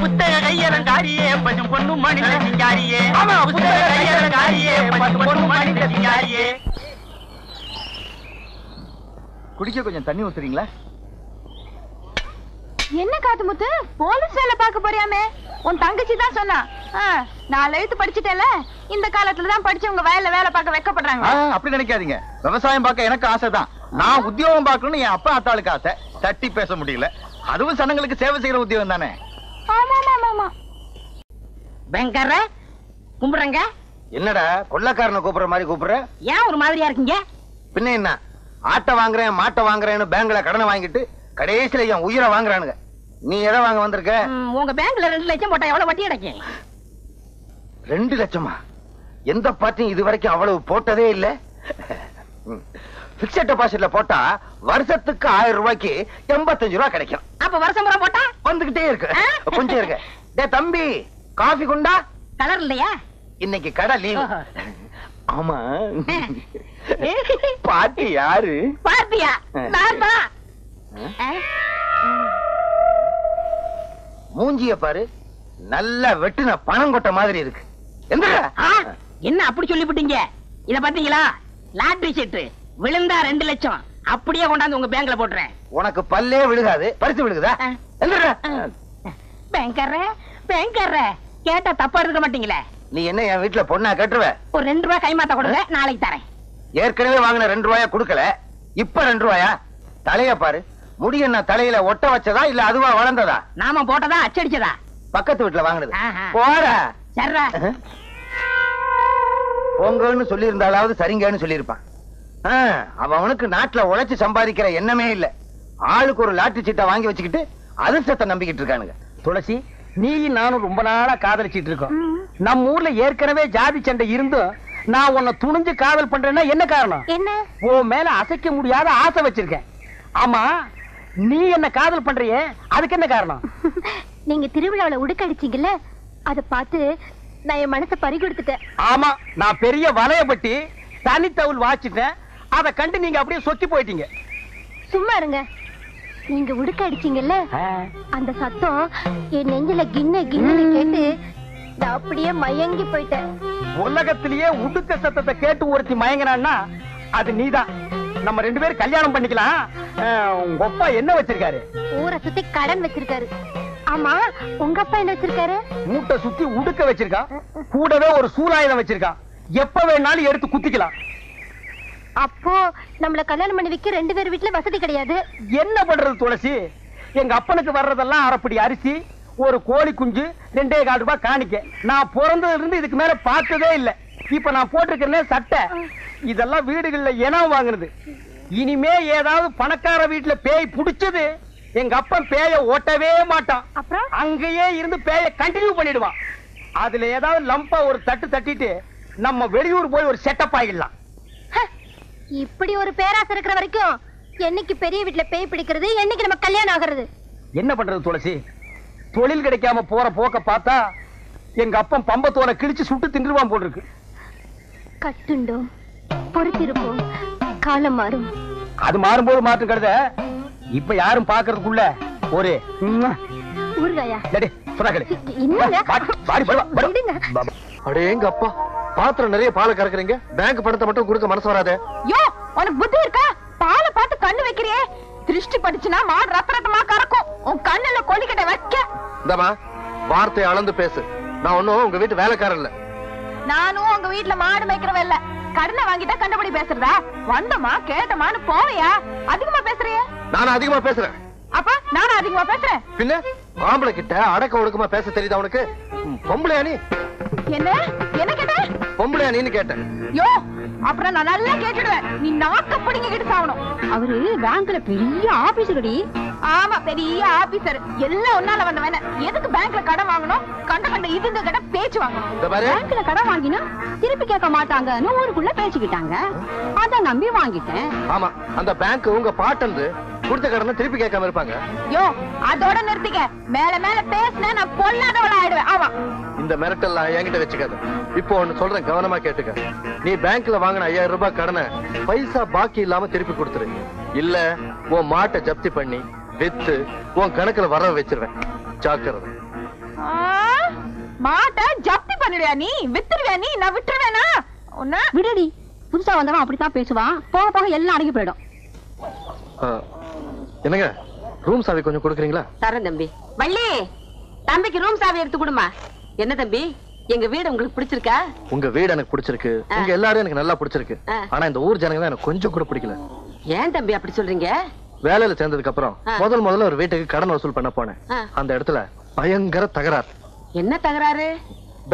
புத்தக கையலங்காரியே பசும் பொண்ணும் மணிந்த சிங்காரியே. ஆமா, புத்தக கையலங்காரியே பசும் பொண்ணும் மணிந்த சிங்காரியே. குடிக்க கொஞ்சம் தண்ணி ஊத்துறீங்களா? என்ன காத்துமுத்து, போலீஸ் வேலை பார்க்க போறியாமே? உன் தங்கச்சி தான் சொன்னா. 4 எழுத்து படிச்சுட்டேல, இந்த காலத்துல தான் படிச்சவங்க வயல்ல வேலை பார்க்க வெக்கப்படுறாங்க. அப்படி நினைக்காதீங்க, விவசாயம் பார்க்க எனக்கு ஆசைதான். நான் உத்தியோகம் பார்க்கணும்னு என் அப்பா அத்தாளுக்கு ஆசை. தட்டி பேச முடியல. அதுவும் சனங்களுக்கு சேவை செய்யற உத்தியோகம் தானே. ஆமா. வெங்கற கும்பிடுறங்க. என்னடா கொள்ளக்காரனை கூப்பிடுற மாதிரி கூப்பிடுற? ஏன் ஒரு மாதிரியா இருக்கீங்க? பின்ன என்ன, ஆட்டை வாங்குறேன் மாட்டை வாங்குறேன்னு பேங்க்ல கடனை வாங்கிட்டு கடைசியில என் உயிரை வாங்குறானுங்க. நீ எதை வாங்க வந்திருக்க? உங்க பேங்க்ல 2 லட்சம் போட்டா எவ்வளவு வட்டி கிடைக்கும்? 2 லட்சமா? எந்த பார்ட்டியும் இது வரைக்கும் அவ்வளவு போட்டதே இல்ல. பிக்ஸட் டெபாசிட்ல போட்டா வருஷத்துக்கு 1000 ரூபாய்க்கு 85 ரூபாய் கிடைக்கும். அப்ப வருஷம் பூரா போட்டா வந்துகிட்டே இருக்கு. கொஞ்சம் இருக்கு. டேய் தம்பி, காஃபி குண்டா? கலர் இல்லையா? இன்னைக்கு கடை லீவ். ஆமா, பாட்டி யாரு? பார்த்தியா? நான் தான். மூஞ்சிய பாரு, நல்லா வெட்டுன பணம் கொட்ட மாதிரி இருக்கு. என்ன அப்படி சொல்லிவிட்டீங்க? இத பாத்தீங்களா? லாட்டரி சீட்டு விழுந்தா 2 லட்சம் அப்படியே கொண்டாந்து உங்க பேங்க்ல போட்டுறேன். உனக்கு பல்லே விழுகாது, பரிசு விழுகுதா? பேங்கர்ற கேட்டா தப்பா இருக்க மாட்டீங்களே. நீ என்ன என் வீட்டுல பொண்ணா கட்டுவ? ஒரு 2 ரூபாய் கைமாத்த கொடுங்க, நாளைக்கு தரேன். ஏற்கனவே வாங்கின 2 ரூபாயா கொடுக்கல, இப்ப 2 ரூபாயா? தலைய பாரு, முடி என்ன தலையில ஒட்ட வச்சதா இல்ல அதுவா வளர்ந்ததா? நாம போட்டதா அச்சடிச்சதா? பக்கத்து வீட்டுல வாங்கினது. போற சர்ரா பொங்கல்னு சொல்லி இருந்தாலாவது சரிங்கன்னு சொல்லியிருப்பான். அவனுக்கு நாட்டுல உழைச்சு சம்பாதிக்கிற எண்ணமே இல்ல. ஆளுக்கு ஒரு லாட்டரி சீட்டை வாங்கி வச்சுக்கிட்டு அதிர்ஷ்டத்தை நம்பிக்கிட்டு இருக்கானுங்க. துளசி, நீ நானும் ரொம்ப நாளா காதலிச்சிட்டு இருக்கோம். நம்ம ஊர்ல ஏற்கனவே ஜாதி சண்டை இருந்தும் நான் உன்னை துணிஞ்சு காதல் பண்றேன்னா என்ன காரணம்? என்ன? உன் மேல அசைக்க முடியாத ஆசை வச்சிருக்கேன். ஆமா, நீ என்ன காதல் பண்றியே, அதுக்கு என்ன காரணம்? நீங்க திருவிழாவில உடுக்கடிச்சீங்கல்ல, அத பார்த்து நான் என் மனசை பறி கொடுத்துட்டேன். ஆமா, நான் பெரிய வலையப்பட்டி தனித்தவுள் வாச்சிட்டேன். அத கண்டு நீங்க அப்படியே சொக்கி போயிட்டீங்க. சும்மா இருங்க. நீங்க உடுக்க அடிச்சீங்கல்ல, அந்த சத்தம் என் நெஞ்சில கிண்ண கிண்ணு கேட்டு நான் அப்படியே மயங்கி போயிட்டேன். உலகத்திலேயே உடுக்க சத்தத்தை கேட்டு ஒருத்தி மயங்கினான்னா அது நீதான். நம்ம 2 பேரும் கல்யாணம் பண்ணிக்கலாம். உங்க அப்பா என்ன வச்சிருக்காரு? ஊரை சுத்தி கடன் வச்சிருக்காரு. ஆமா, உங்க அப்பா என்ன வச்சிருக்காரு? மூட்டை சுத்தி உடுக்க வச்சிருக்கான். கூடவே ஒரு சூலாயுதம் வச்சிருக்கான். எப்ப வேணாலும் எடுத்து குத்திக்கலாம். அப்போ நம்மள கல்யாணம் பண்ணி வைக்க 2 பேர் வீட்டுல வசதி கிடையாது. என்ன பண்றது துளசி? எங்க அப்பனுக்கு வர்றதெல்லாம் அரைப்படி அரிசி, ஒரு கோழி குஞ்சு, 2.25 ரூபாய் காணிக்க. நான் பிறந்ததுல இருந்து இதுக்கு மேல பார்த்ததே இல்ல. இப்ப நான் போட்டிருக்கிறேன் சட்டை, இதெல்லாம் வீடுகள்ல இனம் வாங்குறது. இனிமே ஏதாவது பணக்கார வீட்டுல பேய் புடிச்சது, எங்க அப்பன் பேய ஓட்டவே மாட்டான். அப்புறம் அங்கேயே இருந்து பேய கண்டினியூ பண்ணிடுவான். அதுல ஏதாவது லம்பா ஒரு தட்டு தட்டிட்டு நம்ம வெளியூர் போய் ஒரு செட்டப் ஆகிடலாம். இப்படி ஒரு பேராசை இருக்கிற வரைக்கும் என்னைக்கு பெரிய வீட்டுல பேய் பிடிக்கிறது, என்னைக்கு நம்ம கல்யாணம் ஆகிறது? என்ன பண்றது துளசி? தொழில் கிடைக்காம போற போக்க பார்த்தா எங்க அப்பன் பம்பத்தோலை கிழிச்சு சுட்டு தின்றுவான் போல் இருக்கு. கட்டுண்டோம், பொறுத்திருப்போம், காலம் மாறும். அது மாறும்போது மாற்றம் கருத. இப்ப யாரும் பாக்குறதுக்குள்ள ஒரு ஊர்காயா எங்க அப்பா பாத்திரம் நிறைய பாலை கறக்குறீங்க, பேங்க் பணத்தை மட்டும் கொடுக்க மனசு வராதே. யோ, உனக்கு புத்தி இருக்கா? பாலை பார்த்து கண்ணு வைக்கிறியே, திருஷ்டி படிச்சுனா மாடு ரத்தரத்தமா கறக்கும். உன் கண்ணுல கொல்லிக்கட்டை வைக்க. இந்தமா வார்த்தையை அளந்து பேசு. நான் ஒன்னும் உங்க வீட்டு வேலைக்காரன் இல்ல. நானும் உங்க வீட்டுல மாடு மேய்க்கிறவ இல்ல. கடனை வாங்கிட்டா கண்டுபிடி பேசுறதா? வந்தமா கேட்டமான்னு போவையா? அதிகமா பேசுறிய? நானும் அதிகமா பேசுறேன். அப்ப நானும் அதிகமா பேசுறேன். பின்ன ஆம்பளை கிட்ட அடக்க ஒடுக்கமா பேச தெரியுதா உனக்கு? பொம்பளையா நீ? என்ன என்ன கேட்ட? பொம்பளையா நீன்னு கேட்டேன். யோ, அப்புறம் நான் நல்லா கேட்டுடுவேன். நீ நாக்க பிடிங்கிட்டு சாவணும். அவரு பேங்க்ல பெரிய ஆபீசர்டி. ஆமா, பெரிய ஆபீசர். எல்லாம் ஒன்னால வந்தவன. எதுக்கு பேங்க்ல கடன் வாங்கணும்? கண்ட இதுங்க கிட்ட பேச்சு வாங்கணும். பேங்க்ல கடன் வாங்கினா திருப்பி கேட்க மாட்டாங்கன்னு ஊருக்குள்ள பேசிக்கிட்டாங்க. அத நம்பி வாங்கிட்டேன். ஆமா, அந்த பேங்க் உங்க பாட்டன் கொடுத்த கடனை திருப்பி கேட்காம இருப்பாங்க. யோ, அதோட நிறுத்திக்க. மேல மேல பேசினா நான் பொல்லாதவள ஆயிடுவேன். ஆமா, இந்த மிரட்டல்லாம் என்கிட்ட வச்சுக்காத. இப்போ ஒன்னு சொல்றேன், கவனமா கேட்டுக்க. நீ பேங்க்ல வாங்கின 5000 ரூபாய் கடனை பைசா பாக்கி இல்லாம திருப்பி கொடுத்துரு. இல்ல உன் மாட்டை ஜப்தி பண்ணி வித்து உன் கணக்குல வர வச்சிருவேன். ஜாக்கிரதை. மாட்டை ஜப்தி பண்ணிடுவியா நீ? வித்துருவியா நீ? நான் விட்டுருவேனா? உன்ன விடுடி. புதுசா வந்தவன் அப்படித்தான் பேசுவான். போக போக எல்லாம் அடங்கி போயிடும். என்னங்க, ரூம் சாவி கொஞ்சம் கொடுக்குறீங்களா? தரேன் தம்பி. வள்ளி, தம்பிக்கு ரூம் சாவி எடுத்து கொடுமா. என்ன தம்பி, எங்க வீடு உங்களுக்கு பிடிச்சிருக்கா? உங்க வீடு எனக்கு பிடிச்சிருக்கு. உங்க எல்லாரும் எனக்கு நல்லா பிடிச்சிருக்கு. ஆனா இந்த ஊர் ஜனங்க தான் எனக்கு கொஞ்சம் கூட பிடிக்கல. ஏன் தம்பி அப்படி சொல்றீங்க? வேலையில சேர்ந்ததுக்கு அப்புறம் முதல்ல ஒரு வீட்டுக்கு கடன் வசூல் பண்ண போனேன். அந்த இடத்துல பயங்கர தகராறு. என்ன தகராறு?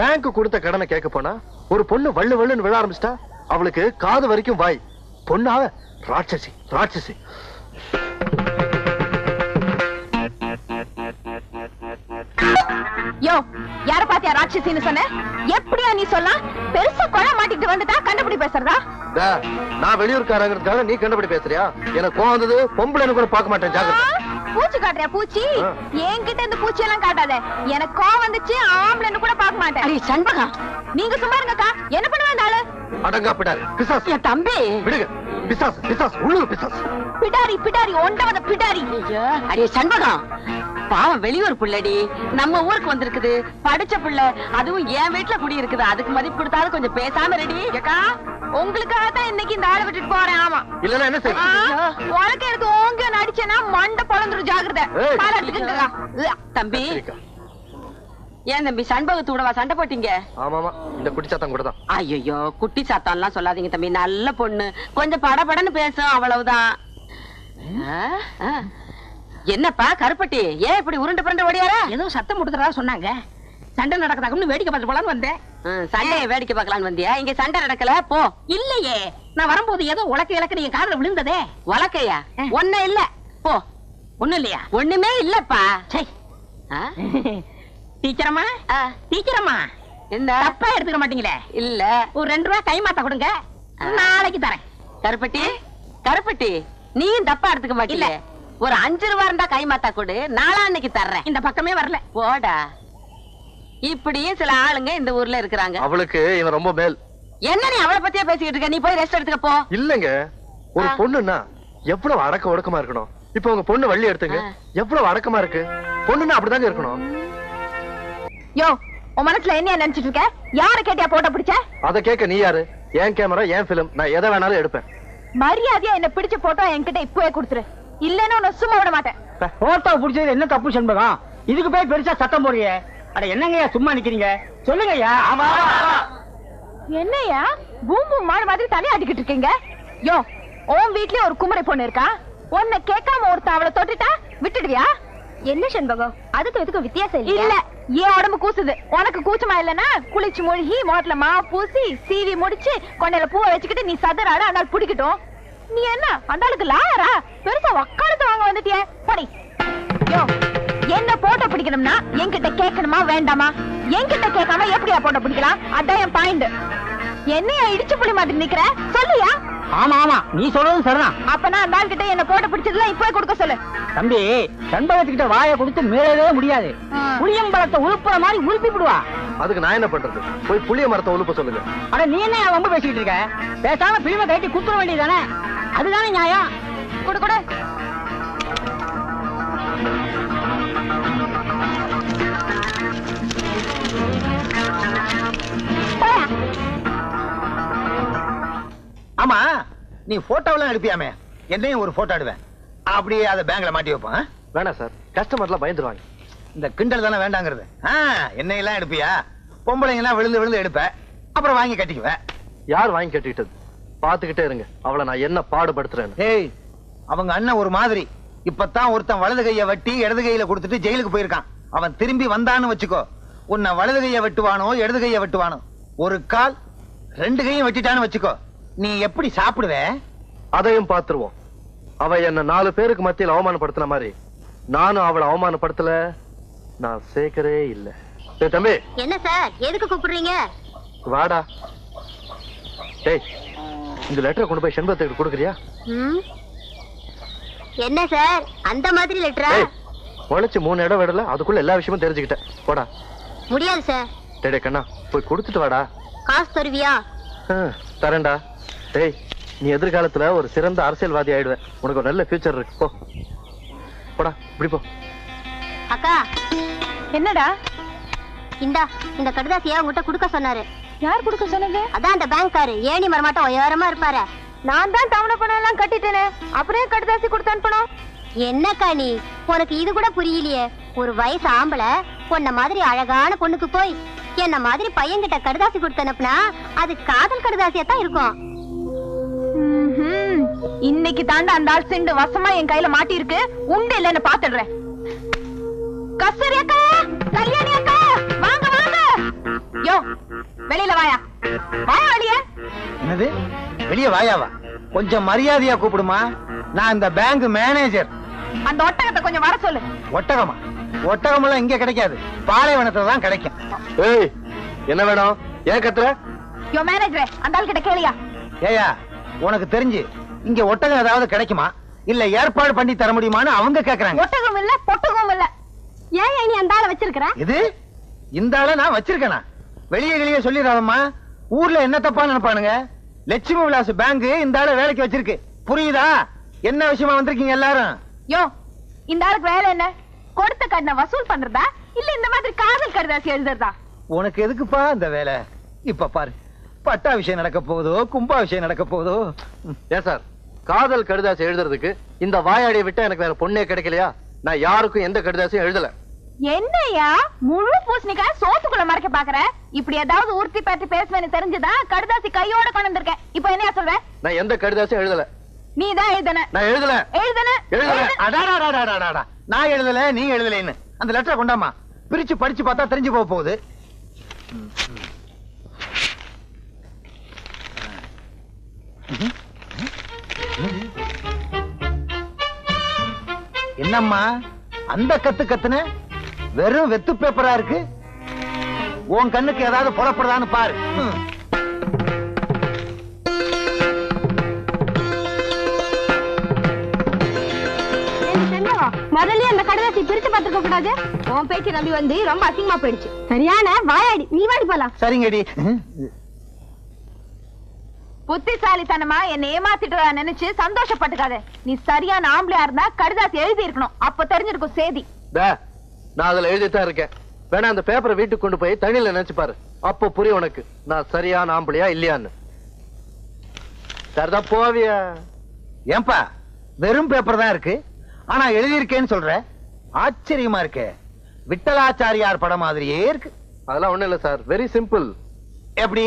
பேங்க் கொடுத்த கடனை கேட்க போனா ஒரு பொண்ணு வள்ளு வள்ளுன்னு விழ ஆரம்பிச்சிட்டா. அவளுக்கு காது வரைக்கும் வாய். பொண்ணாவ ராட்சசி ராட்சசி. யோ, யார பாத்தியா ராட்சசின்னு சொன்ன? எப்படியா நீ சொல்லலாம்? பெருசா கொலை மாட்டிட்டு வந்துட்டா கண்டுபிடி பேசுறதா? நான் வெளியூர்காரங்கிறதுக்காக நீ கண்டுபிடி பேசுறியா? எனக்கு கோவம் வந்தது. பொம்பளைன்னு கூட பார்க்க மாட்டேன். ஜாக்கிரதை. பூச்சி காட்டுறியா பூச்சி? என்கிட்ட இந்த பூச்சி எல்லாம் காட்டாத. எனக்கு கோவம் வந்துச்சு ஆம்பளைன்னு கூட பார்க்க மாட்டேன். அடி சண்பகா, நீங்க சும்மா இருங்கக்கா. என்ன பண்ணுவா இந்த ஆளு? அடங்கா பிடாரி பிசாஸ். என் தம்பி விடுங்க. பிசாஸ் பிசாஸ் உள்ளூர் பிசாஸ். பிடாரி பிடாரி ஒண்டவத பிடாரி. ஐயோ அடி சண்பகா, பாவம் வெளியூர் புள்ளடி, நம்ம ஊருக்கு வந்திருக்குது, படிச்ச புள்ள, அதுவும் என் வீட்டுல குடி இருக்குது. அதுக்கு மதிப்பு கொடுத்தாலும் கொஞ்சம் பேசாம ரெடி. ஏக்கா உங்களுக்காக தான் இன்னைக்கு இந்த ஆளை விட்டுட்டு போறேன். ஆமா இல்லன்னா என்ன செய்ய? உனக்கு எடுத்து ஓங்க நடிச்சேன்னா மண்டை பொழந்துரும். ஜாகிரதை. பாராட்டுக்குங்கக்கா. தம்பி ஏன் தம்பி சண்பகத்தோடவா சண்டை போட்டீங்க? ஆமாமா, இந்த குட்டி சாத்தான் கூட தான். ஐயோ குட்டி சாத்தான் எல்லாம் சொல்லாதீங்க தம்பி, நல்ல பொண்ணு, கொஞ்சம் படபடன்னு பேசும், அவ்வளவுதான். என்னப்பா கருப்பட்டி, ஏன் இப்படி உருண்டு புரண்டு ஓடியாரா? ஏதோ சத்தம் கொடுத்துறதா சொன்னாங்க. சண்டை நடக்குதாக்குன்னு வேடிக்கை பார்த்து போலான்னு வந்தேன். சண்டையை வேடிக்கை பார்க்கலான்னு வந்தியா? இங்க சண்டை நடக்கல போ. இல்லையே, நான் வரும்போது ஏதோ உலக்க இலக்க நீங்க காதுல விழுந்ததே. வழக்கையா? ஒண்ணு இல்ல போ. ஒண்ணும் இல்லையா? ஒண்ணுமே இல்லப்பா. டீச்சரம்மா டீச்சரம்மா, என்ன தப்பா எடுத்துக்க மாட்டீங்களே? இல்ல, ஒரு 2 ரூபாய் கை மாத்த கொடுங்க, நாளைக்கு தரேன். கருப்பட்டி கருப்பட்டி, நீயும் தப்பா எடுத்துக்க மாட்டீங்க. ஒரு 5 ரூபா இருந்தா கை மாத்தா கொடு, நாளான்னைக்கு தர்றேன். இந்த பக்கமே வரல. போடா. இப்படியும் சில ஆளுங்க இந்த ஊர்ல இருக்கிறாங்க. அவளுக்கு இவன் ரொம்ப மேல். என்ன நீ அவளை பத்தியா பேசிக்கிட்டு இருக்க? நீ போய் ரெஸ்ட் எடுத்துக்க போ. இல்லங்க, ஒரு பொண்ணுன்னா எவ்வளவு அடக்க ஒடுக்கமா இருக்கணும். இப்ப உங்க பொண்ணு வள்ளி எடுத்துங்க, எவ்வளவு அடக்கமா இருக்கு. பொண்ணுன்னா அப்படிதாங்க இருக்கணும். யோ, உன் மனசுல என்ன நினைச்சிட்டு இருக்க? யார கேட்டியா போட்டோ பிடிச்ச? அத கேட்க நீ யாரு? என் கேமரா, என் பிலிம், நான் எதை வேணாலும் எடுப்பேன். மரியாதையா என்ன பிடிச்ச போட்டோ என்கிட்ட இப்பவே கொடுத்துரு, இல்லன்னு உன்னை சும்மா விட மாட்டேன். போட்டோ பிடிச்சது என்ன தப்பு சண்பகம்? இதுக்கு போய் பெருசா சத்தம் போடுறியே. அட என்னங்கய்யா சும்மா நிக்கிறீங்க? சொல்லுங்கய்யா. என்னையா பூம் பூம் மாடு மாதிரி தலையாட்டிக்கிட்டு இருக்கீங்க? யோ, உன் வீட்லயே ஒரு குமரை பொண்ணு இருக்கா, உன்னை கேட்காம ஒருத்த அவளை தொட்டுட்டா விட்டுடுவியா? என்ன சண்பகம், அதுக்கு எதுக்கு வித்தியாசம் இல்ல? ஏன் உடம்பு கூசுது? உனக்கு கூச்சமா இல்லன்னா குளிச்சு மூழ்கி மோட்ல மா பூசி சீவி முடிச்சு கொண்டையில பூவை வச்சுக்கிட்டு நீ சதுராட ஆனால் பிடிக்கட்டும். நீ என்ன அந்த ஆளுக்கு லாயரா? பெருசா வக்காலத்து வாங்க வந்துட்டிய படி. யோ, என்ன போட்டோ பிடிக்கணும்னா என்கிட்ட கேட்கணுமா வேண்டாமா? என்கிட்ட கேட்காம எப்படியா போட்டோ பிடிக்கலாம்? அதான் என் பாயிண்ட். என்னையா இடிச்சு புளி மாதிரி நிக்கிற? சொல்லியா? ஆமா ஆமா, நீ சொல்றது சரிதான். அப்பனா அந்த ஆள் கிட்ட என்ன போட்டோ பிடிச்சதுல இப்பவே கொடுக்க சொல்லு. தம்பி, சண்பகத்துக்கிட்ட வாயை கொடுத்து மீளவே முடியாது. புளியம்பழத்தை உழுப்புற மாதிரி உழுப்பி விடுவா. அதுக்கு நான் என்ன பண்றது? போய் புளிய மரத்தை உழுப்ப சொல்லுங்க. அட நீ என்ன ரொம்ப பேசிக்கிட்டு இருக்க? பேசாம பிலிமை கட்டி குத்துற வேண்டியதானே? அதுதானே நியாயம். கொடு கொடு. ஆமா, நீ போட்டோவெல்லாம் எடுப்பியாமே, என்னையும் ஒரு போட்டோ எடுவேன். அப்படியே அதை பேங்க்ல மாட்டி வைப்போம். வேணாம் சார், கஸ்டமர்லாம் பயந்துருவாங்க. இந்த கிண்டல் தானே வேண்டாங்கிறது. என்னையெல்லாம் எடுப்பியா? பொம்பளைங்க எல்லாம் விழுந்து விழுந்து எடுப்ப, அப்புறம் வாங்கி கட்டிக்குவேன். யார் வாங்கி கட்டிட்டது? பாத்துக்கிட்டே இருங்க, அவளை நான் என்ன பாடுபடுத்துறேன். ஏய், அவங்க அண்ணன் ஒரு மாதிரி. இப்பதான் ஒருத்தன் வலது கையை வெட்டி இடது கையில கொடுத்துட்டு ஜெயிலுக்கு போயிருக்கான். அவன் திரும்பி வந்தான்னு வச்சுக்கோ, உன்னை வலது கையை வெட்டுவானோ இடது கையை வெட்டுவானோ. ஒரு கால் 2 கையும் வெட்டிட்டான்னு வச்சுக்கோ, நீ எப்படி சாப்பிடுவ? அதையும் பாத்துருவோம். அவ என்ன 4 பேருக்கு மத்தியில் அவமானப்படுத்தின மாதிரி நானும் அவளை அவமானப்படுத்தல. நான் சேர்க்கவே இல்ல. தம்பி. என்ன சார், எதுக்கு கூப்பிடுறீங்க? வாடா. டேய், இந்த லெட்டரை கொண்டு போய் செண்பகத்துக்கு கொடுக்குறியா? என்ன சார் அந்த மாதிரி லெட்டரா? உழைச்சு 3 இடம் விடல, அதுக்குள்ள எல்லா விஷயமும் தெரிஞ்சுக்கிட்டேன். போடா. முடியாது சார். டேடே கண்ணா, போய் கொடுத்துட்டு வாடா. காசு தருவியா? தரேன்டா. டேய், நீ எதிர்காலத்துல ஒரு சிறந்த அரசியல்வாதி ஆயிடுவேன். உனக்கு ஒரு நல்ல ஃபியூச்சர் இருக்கு. போ போடா, இப்படி போ. அக்கா. என்னடா? இந்த கடுதாசியா உங்ககிட்ட கொடுக்க சொன்னாரு. யார் கொடுக்க சொன்னது? அதான் அந்த பேங்க்காரு, ஏணி மரமாட்டம் உயரமா இருப்பாரு. நான் தான் டவுன பணம் எல்லாம் கட்டிட்டேனே, அப்புறம் கடுதாசி கொடுத்து அனுப்பணும். என்னக்கா நீ, உனக்கு இது கூட புரியலையே? ஒரு வயசு ஆம்பளை பொண்ண மாதிரி அழகான பொண்ணுக்கு போய் என்ன மாதிரி பையன்கிட்ட கடுதாசி கொடுத்து அனுப்புனா அது காதல் கடுதாசியா தான் இருக்கும். இன்னைக்கு தாண்டா அந்த ஆள் செண்டு வசமா என் கையில மாட்டி இருக்கு. உண்டு இல்லன்னு பாத்துடுறேன். கஸ்தூரி அக்கா, கல்யாணி அக்கா, வாங்க வாங்க. யோ, வெளியில வாயா. வாயா வெளிய. என்னது வெளிய வாயாவா? கொஞ்சம் மரியாதையா கூப்பிடுமா. நான் இந்த பேங்க் மேனேஜர். அந்த ஒட்டகத்தை கொஞ்சம் வர சொல்லு. ஒட்டகமா? ஒட்டகம் எல்லாம் இங்க கிடைக்காது, பாலைவனத்துல தான் கிடைக்கும். ஏய், என்ன வேணும்? ஏன் கத்துற? யோ மேனேஜர், அந்த ஆள் கிட்ட கேளியா? ஏயா, உனக்கு தெரிஞ்சு இங்க ஒட்டகம் ஏதாவது கிடைக்குமா? இல்ல ஏற்பாடு பண்ணி தர முடியுமான்னு அவங்க கேக்குறாங்க. ஒட்டகம் இல்ல பொட்டகம் இல்ல. ஏன் நீ அந்த ஆளை வச்சிருக்கிற? இது இந்த ஆளை நான் வச்சிருக்கேனா? வெளியே சொல்லிடாதம்மா. ஊர்ல என்ன தப்பா நினைப்பானுங்க? லட்சுமி விலாஸ் பேங்க் இந்த ஆளை வேலைக்கு வச்சிருக்கு. புரியுதா? என்ன விஷயமா வந்திருக்கீங்க எல்லாரும்? யோ, இந்த ஆளுக்கு வேலை என்ன? கொடுத்த கடனை வசூல் பண்றதா இல்ல இந்த மாதிரி காதல் கடிதாசி எழுதுறதா? உனக்கு எதுக்குப்பா இந்த வேலை? இப்ப பாரு, பட்டா விஷயம் நடக்க போகுதோ கும்பா விஷயம் நடக்க போகுதோ. ஏன் சார், காதல் கடிதாசி எழுதுறதுக்கு இந்த வாயாடியை விட்டா எனக்கு வேற பொண்ணே கிடைக்கலையா? நான் யாருக்கும் எந்த கடிதாசியும் எழுதல. என்னையா முழு பூசணிக்காய் சோத்துக்குள்ள மறைக்க பாக்குற? இப்படி ஏதாவது உறுத்தி பற்றி பேசுவேன்னு தெரிஞ்சுதான் கடிதாசி கையோட கொண்டு வந்திருக்கேன். இப்ப என்னையா சொல்ற? நான் எந்த கடிதாசியும் எழுதல. நீ தான் எழுதன. நான் எழுதல. நான் எழுதல, நீ எழுதலைன்னு அந்த லெட்டரை கொண்டாமா. பிரிச்சு படிச்சு பார்த்தா தெரிஞ்சு போக போகுது. என்னம்மா அந்த கத்துன? வெறும் வெத்து பேப்பரா இருக்கு. உன் கண்ணுக்கு ஏதாவது புறப்படுதான்னு பாரு. முதல்ல அந்த கடிதாசி பிரிச்சு பார்த்துக்க கூடாது. உன் பேச்சு நம்பி வந்து ரொம்ப அசிங்கமா போயிடுச்சு. சரியான வாயாடி. நீ வாடி போலாம். சரிங்கடி. புத்திசாலித்தனமா என்ன ஏமாத்திட்டு நினைச்சு சந்தோஷப்பட்டுக்காத. நீ சரியான ஆம்பளையா இருந்தா கடிதாசி எழுதி இருக்கணும். அப்ப தெரிஞ்சிருக்கும் சேதி. நான் அதுல எழுதித்தான் இருக்கேன். வேணா அந்த பேப்பரை வீட்டுக்கு கொண்டு போய் தண்ணியில நினைச்சு பாரு. அப்போ புரியும் உனக்கு நான் சரியான ஆம்பளையா இல்லையான்னு. சரிதான் போவியா? ஏன்பா வெறும் பேப்பர் தான் இருக்கு, ஆனா எழுதியிருக்கேன்னு சொல்ற? ஆச்சரியமா இருக்கு. விட்டலாச்சாரியார் படம் மாதிரியே இருக்கு. அதெல்லாம் ஒண்ணு இல்ல சார், வெரி சிம்பிள். எப்படி?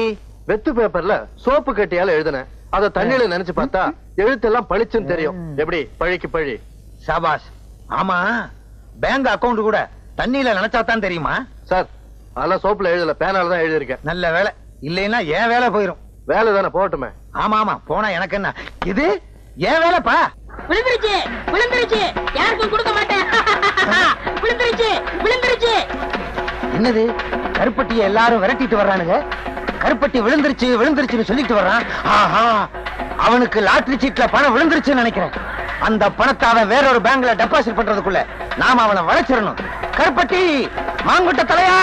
வெத்து பேப்பர்ல சோப்பு கட்டியால எழுதுனேன். அத தண்ணியில நினைச்சு பார்த்தா எழுத்தெல்லாம் பளிச்சுன்னு தெரியும். எப்படி? பழிக்கு பழி. சபாஷ். ஆமா, பேங்க் அக்கவுண்ட் கூட தண்ணியில நினைச்சாதான் தெரியுமா? சார் அதெல்லாம் சோப்புல எழுதல, பேனால தான் எழுதியிருக்கேன். நல்ல வேலை. இல்லைன்னா ஏன் வேலை போயிரும். வேலை தானே, போகட்டுமே. ஆமா ஆமா, போனா எனக்கு என்ன? இது ஏன் வேலைப்பா? விழுந்துருச்சு விழுந்துருச்சு, யாருக்கும் கொடுக்க மாட்டேன். விழுந்துருச்சு விழுந்துருச்சு. என்னது? கருப்பட்டியை எல்லாரும் விரட்டிட்டு வர்றானுங்க. கருப்பட்டி விழுந்துருச்சு விழுந்துருச்சுன்னு சொல்லிட்டு வர்றான். ஆஹா, அவனுக்கு லாட்டரி சீட்ல பணம் விழுந்துருச்சுன்னு நினைக்கிறேன். அந்த பணத்தை அவன் வேறொரு பேங்க்ல டெபாசிட் பண்றதுக்குள்ள நாம அவனை வளைச்சிடணும். கருப்பட்டி, மாங்குட்ட தலையா,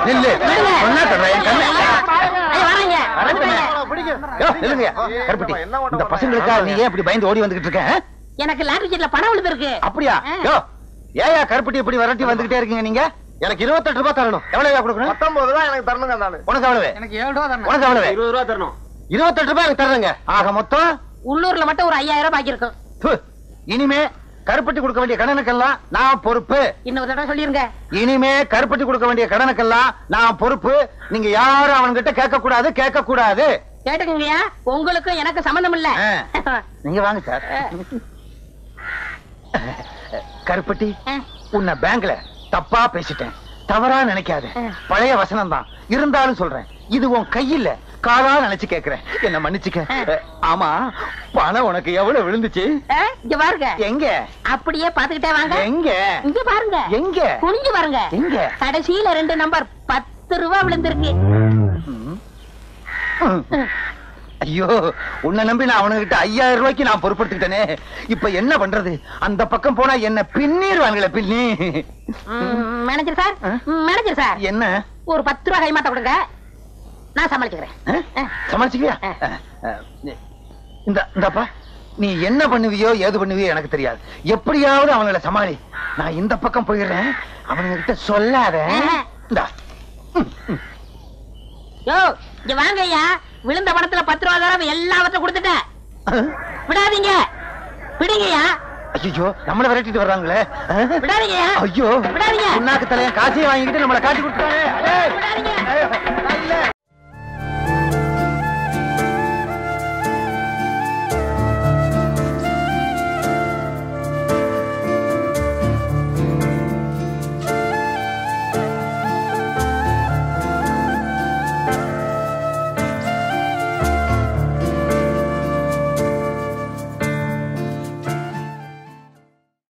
நில்லு. கருப்பட்டி, இந்த பசங்களுக்காக நீ ஏன் இப்படி பயந்து ஓடி வந்துகிட்டு இருக்க? எனக்கு லாட்டரி சீட்ல பணம் விழுந்திருக்கு. அப்படியா? ஏயா கருப்பட்டி இப்படி விரட்டி வந்துகிட்டே இருக்கீங்க நீங்க? எனக்கு 28 ரூபாய் தரணும். எவ்வளவு கொடுக்கணும்? 19 ரூபாய் எனக்கு தரணுங்க. உனக்கு எவ்வளவு? எனக்கு 7 ரூபாய் தரணும். உனக்கு எவ்வளவு? 20 ரூபாய் தரணும். 28 ரூபாய் எனக்கு தர்றேங்க. ஆக மொத்தம் உள்ளூர்ல மட்டும் ஒரு 5000 பாக்கி இருக்கும். இனிமே கருப்பட்டி கொடுக்க வேண்டிய கடனுக்கெல்லாம் நான் பொறுப்பு. இன்னொரு தடவை சொல்லிருங்க. இனிமே கருப்பட்டி கொடுக்க வேண்டிய கடனுக்கெல்லாம் நான் பொறுப்பு. நீங்க யாரும் அவன்கிட்ட கேட்க கூடாது, கேட்க கூடாது. கேட்டுக்கங்கய்யா, உங்களுக்கு எனக்கு சம்பந்தம் இல்ல. நீங்க வாங்க சார். கருப்பட்டி, உன்னை பேங்க்ல தப்பா பேசிட்டேன், தவறா நினைக்காத. பழைய வசனம் தான் இருந்தாலும் சொல்றேன். இது உன் கையில காரா நினைச்சு கேக்குறேன். என்ன மன்னிச்சுக்க. ஆமா, பணம் உனக்கு எவ்வளவு விழுந்துச்சு? இங்க பாருங்க. எங்க? அப்படியே பாத்துக்கிட்டே வாங்க. எங்க? இங்க பாருங்க. எங்க? குனிஞ்சு பாருங்க. எங்க? கடைசியில 2 நம்பர் 10 ரூபாய் விழுந்திருக்கு. ஐயோ, உன்னை நம்பி நான் அவனுகிட்ட 5000 ரூபாய்க்கு நான் பொறுப்படுத்திட்டேனே. இப்ப என்ன பண்றது? அந்த பக்கம் போனா என்ன பின்னிடுவாங்களே, பின்னி. மேனேஜர் சார், மேனேஜர் சார், என்ன? ஒரு 10 ரூபாய் கைமாத்த கொடுங்க, நான் சமாளிச்சுக்கிறேன். சமாளிச்சுக்கியா? இந்தப்பா, நீ என்ன பண்ணுவியோ ஏது பண்ணுவியோ எனக்கு தெரியாது. எப்படியாவது அவங்களை சமாளி. நான் இந்த பக்கம் போயிடுறேன். அவனுங்க கிட்ட சொல்லாத. இங்க வாங்க ஐயா. விழுந்த பணத்துல 10 ரூபாய் தரம் எல்லாவற்றையும் கொடுத்துட்டேன். விடாதீங்க, விடுங்கய்யா. ஐயோ, நம்மள விரட்டிட்டு வர்றாங்களே. விடாதீங்கய்யா. ஐயோ, விடாதீங்க. உன்னாக்கு தலையன் காசையும் வாங்கிட்டு நம்மளை காட்டி கொடுத்துட்டாங்க.